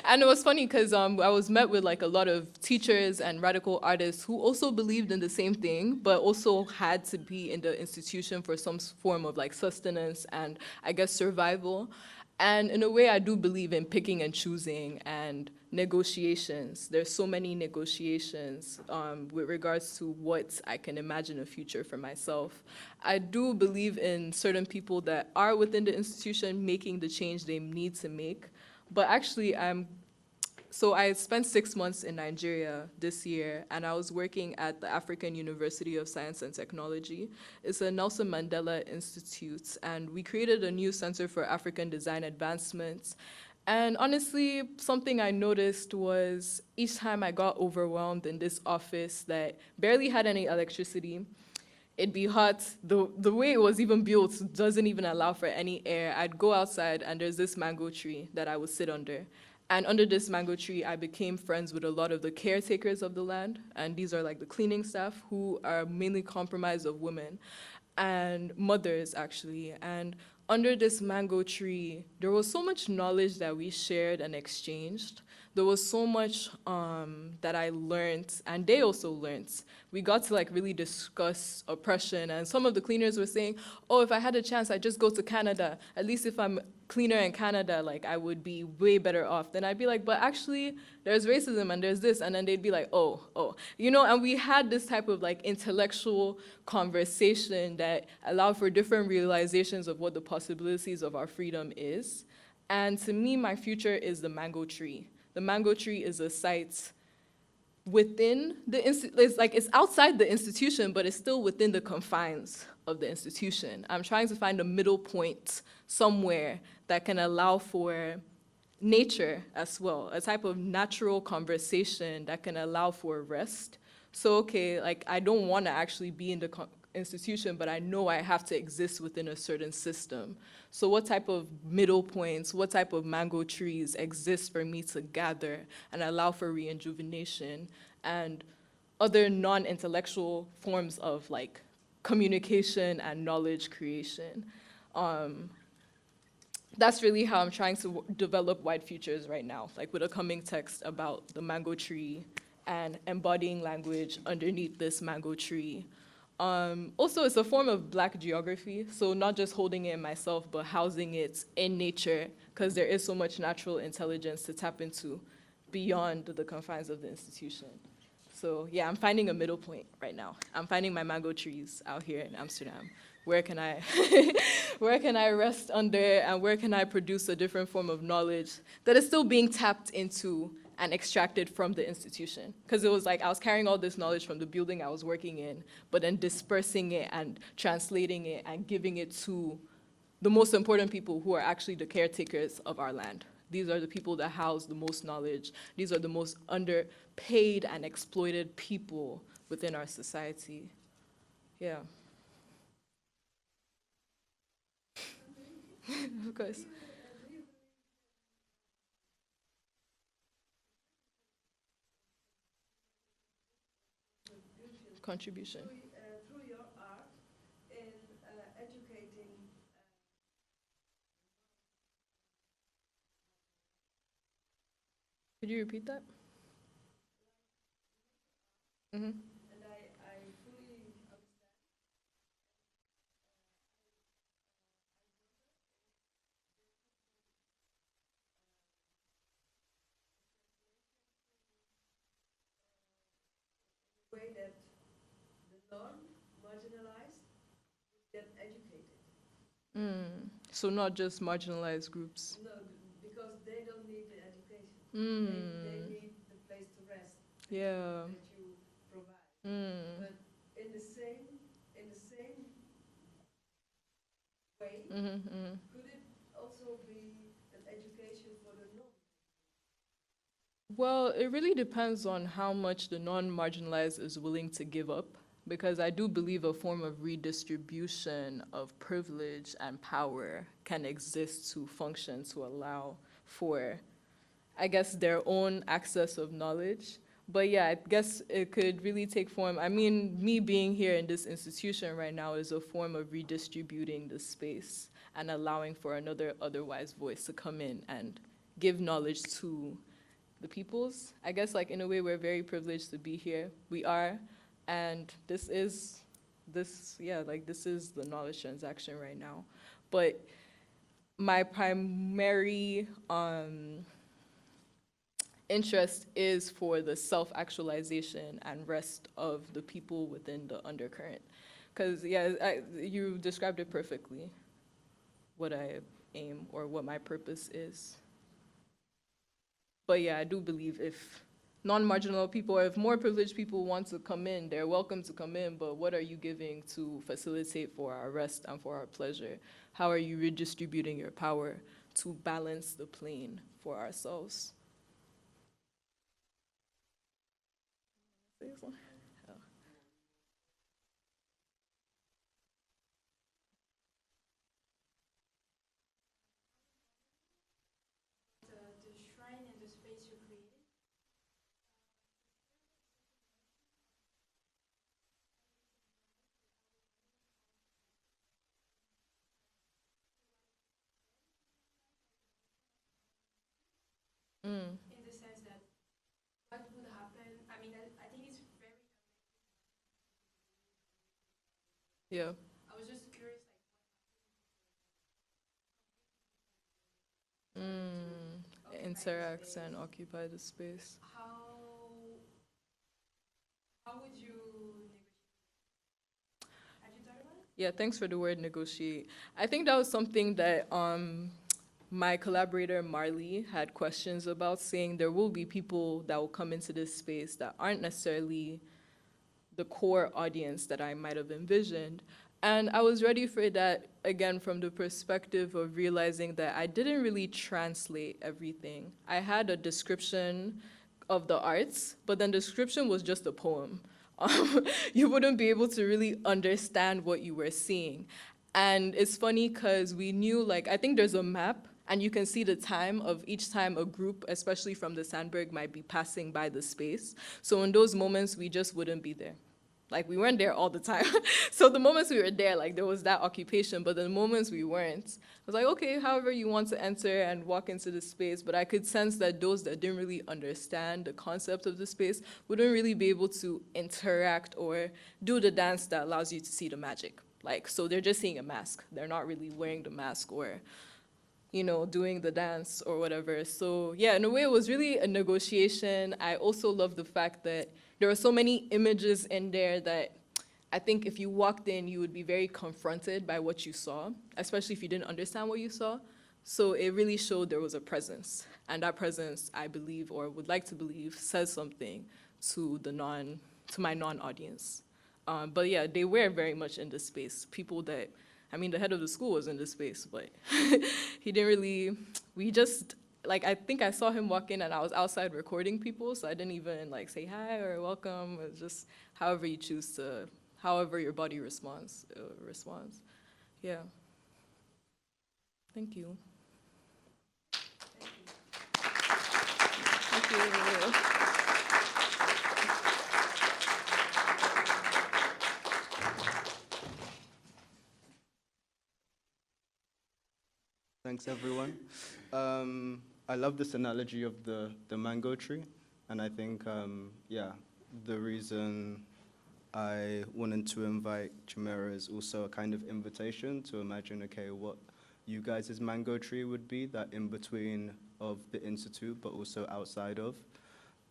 And it was funny because I was met with a lot of teachers and radical artists who also believed in the same thing, but also had to be in the institution for some form of sustenance and I guess survival. And in a way, I do believe in picking and choosing and negotiations. There's so many negotiations with regards to what I can imagine a future for myself. I do believe in certain people that are within the institution making the change they need to make. But actually, so I spent 6 months in Nigeria this year, and I was working at the African University of Science and Technology. It's a Nelson Mandela Institute, and we created a new Center for African Design Advancement. And honestly, something I noticed was each time I got overwhelmed in this office that barely had any electricity, it'd be hot. The way it was even built doesn't even allow for any air. I'd go outside, and there's this mango tree that I would sit under. And under this mango tree, I became friends with a lot of the caretakers of the land. And these are the cleaning staff who are mainly comprised of women and mothers, actually. And under this mango tree, there was so much knowledge that we shared and exchanged. There was so much that I learned, and they also learned. We got to really discuss oppression, and some of the cleaners were saying, oh, if I had a chance, I'd just go to Canada. At least if I'm cleaner in Canada, I would be way better off. Then I'd be like, but actually, there's racism and there's this, and then they'd be like, oh. And we had this type of intellectual conversation that allowed for different realizations of what the possibilities of our freedom is. And to me, my future is the mango tree. The mango tree is a site within the it's outside the institution, but it's still within the confines of the institution. I'm trying to find a middle point somewhere that can allow for nature as well, a type of natural conversation that can allow for rest. So, okay, I don't want to actually be in the institution, but I know I have to exist within a certain system. So what type of middle points, what type of mango trees exist for me to gather and allow for rejuvenation and other non-intellectual forms of communication and knowledge creation? That's really how I'm trying to develop White Futures right now, with a coming text about the mango tree and embodying language underneath this mango tree. Also, it's a form of Black geography, so not just holding it in myself, but housing it in nature, because there is so much natural intelligence to tap into beyond the confines of the institution. So yeah, I'm finding a middle point right now. I'm finding my mango trees out here in Amsterdam. Where can I, where can I rest under, and where can I produce a different form of knowledge that is still being tapped into and extracted from the institution? Because it was like I was carrying all this knowledge from the building I was working in, but then dispersing it and translating it and giving it to the most important people who are actually the caretakers of our land. These are the people that house the most knowledge. These are the most underpaid and exploited people within our society. Yeah. Of course. Contribution. Through your art in educating. Could you repeat that? Mm-hmm. And I fully understand the way that the non-marginalized get educated. So not just marginalized groups. No, because they don't need the education. They need the place to rest. Yeah. That you provide. But in the same way, could it also be an education for the non? Well, it really depends on how much the non-marginalized is willing to give up, because I do believe a form of redistribution of privilege and power can exist to function to allow for, I guess, their own access of knowledge. But yeah, I guess it could really take form. I mean, me being here in this institution right now is a form of redistributing the space and allowing for another otherwise voice to come in and give knowledge to the peoples. I guess like in a way we're very privileged to be here. We are, and this is the knowledge transaction right now. But my primary interest is for the self-actualization and rest of the people within the undercurrent. Because yeah, you described it perfectly, what I aim or what my purpose is. But yeah, I do believe if non-marginal people or if more privileged people want to come in, they're welcome to come in, but what are you giving to facilitate for our rest and for our pleasure? How are you redistributing your power to balance the plane for ourselves? The shrine and the space you created. In the sense that what would happen, I mean, I think it's very, Yeah. I was just curious, Interacts and occupy the space. how would you negotiate? Have you thought about it? Yeah, thanks for the word negotiate. I think that was something that my collaborator Marley had questions about, saying there will be people that will come into this space that aren't necessarily the core audience that I might have envisioned. And I was ready for that, again, from the perspective of realizing that I didn't really translate everything. I had a description of the arts, but then the description was just a poem. You wouldn't be able to really understand what you were seeing. And it's funny because we knew, like, I think there's a map, and you can see the time of each time a group, especially from the Sandberg, might be passing by the space. So in those moments, we just wouldn't be there. Like, we weren't there all the time. So the moments we were there, like, there was that occupation, but the moments we weren't, I was like, okay, however you want to enter and walk into the space, but I could sense that those that didn't really understand the concept of the space wouldn't really be able to interact or do the dance that allows you to see the magic. Like, so they're just seeing a mask. They're not really wearing the mask or, you know, doing the dance or whatever. So yeah, in a way, it was really a negotiation. I also love the fact that there were so many images in there that I think if you walked in, you would be very confronted by what you saw, especially if you didn't understand what you saw. So it really showed there was a presence. And that presence, I believe, or would like to believe, says something to my non-audience. But yeah, they were very much in this space. People that, I mean, the head of the school was in this space, but he didn't really, I think I saw him walk in and I was outside recording people, so I didn't even say hi or welcome. It was just however you choose to, however your body responds. Yeah. Thank you. Thank you. Thanks, everyone. I love this analogy of the mango tree, and I think, the reason I wanted to invite Chimira is also a kind of invitation to imagine, okay, what you guys' mango tree would be, that in between of the Institute, but also outside of.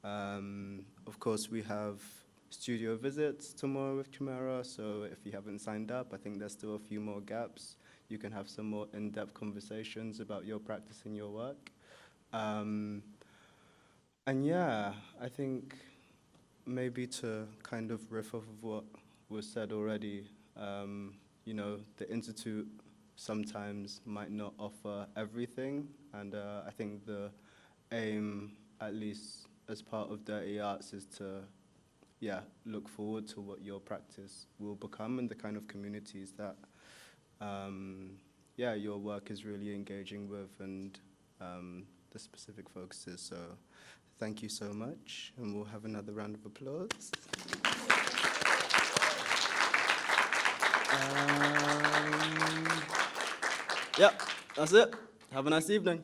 Of course, we have studio visits tomorrow with Chimira, so if you haven't signed up, I think there's still a few more gaps. You can have some more in-depth conversations about your practice and your work. And yeah, I think maybe to kind of riff off of what was said already, the Institute sometimes might not offer everything, and I think the aim, at least as part of Dirty Arts, is to, look forward to what your practice will become and the kind of communities that, your work is really engaging with, and the specific focuses. So thank you so much, and we'll have another round of applause. That's it. Have a nice evening.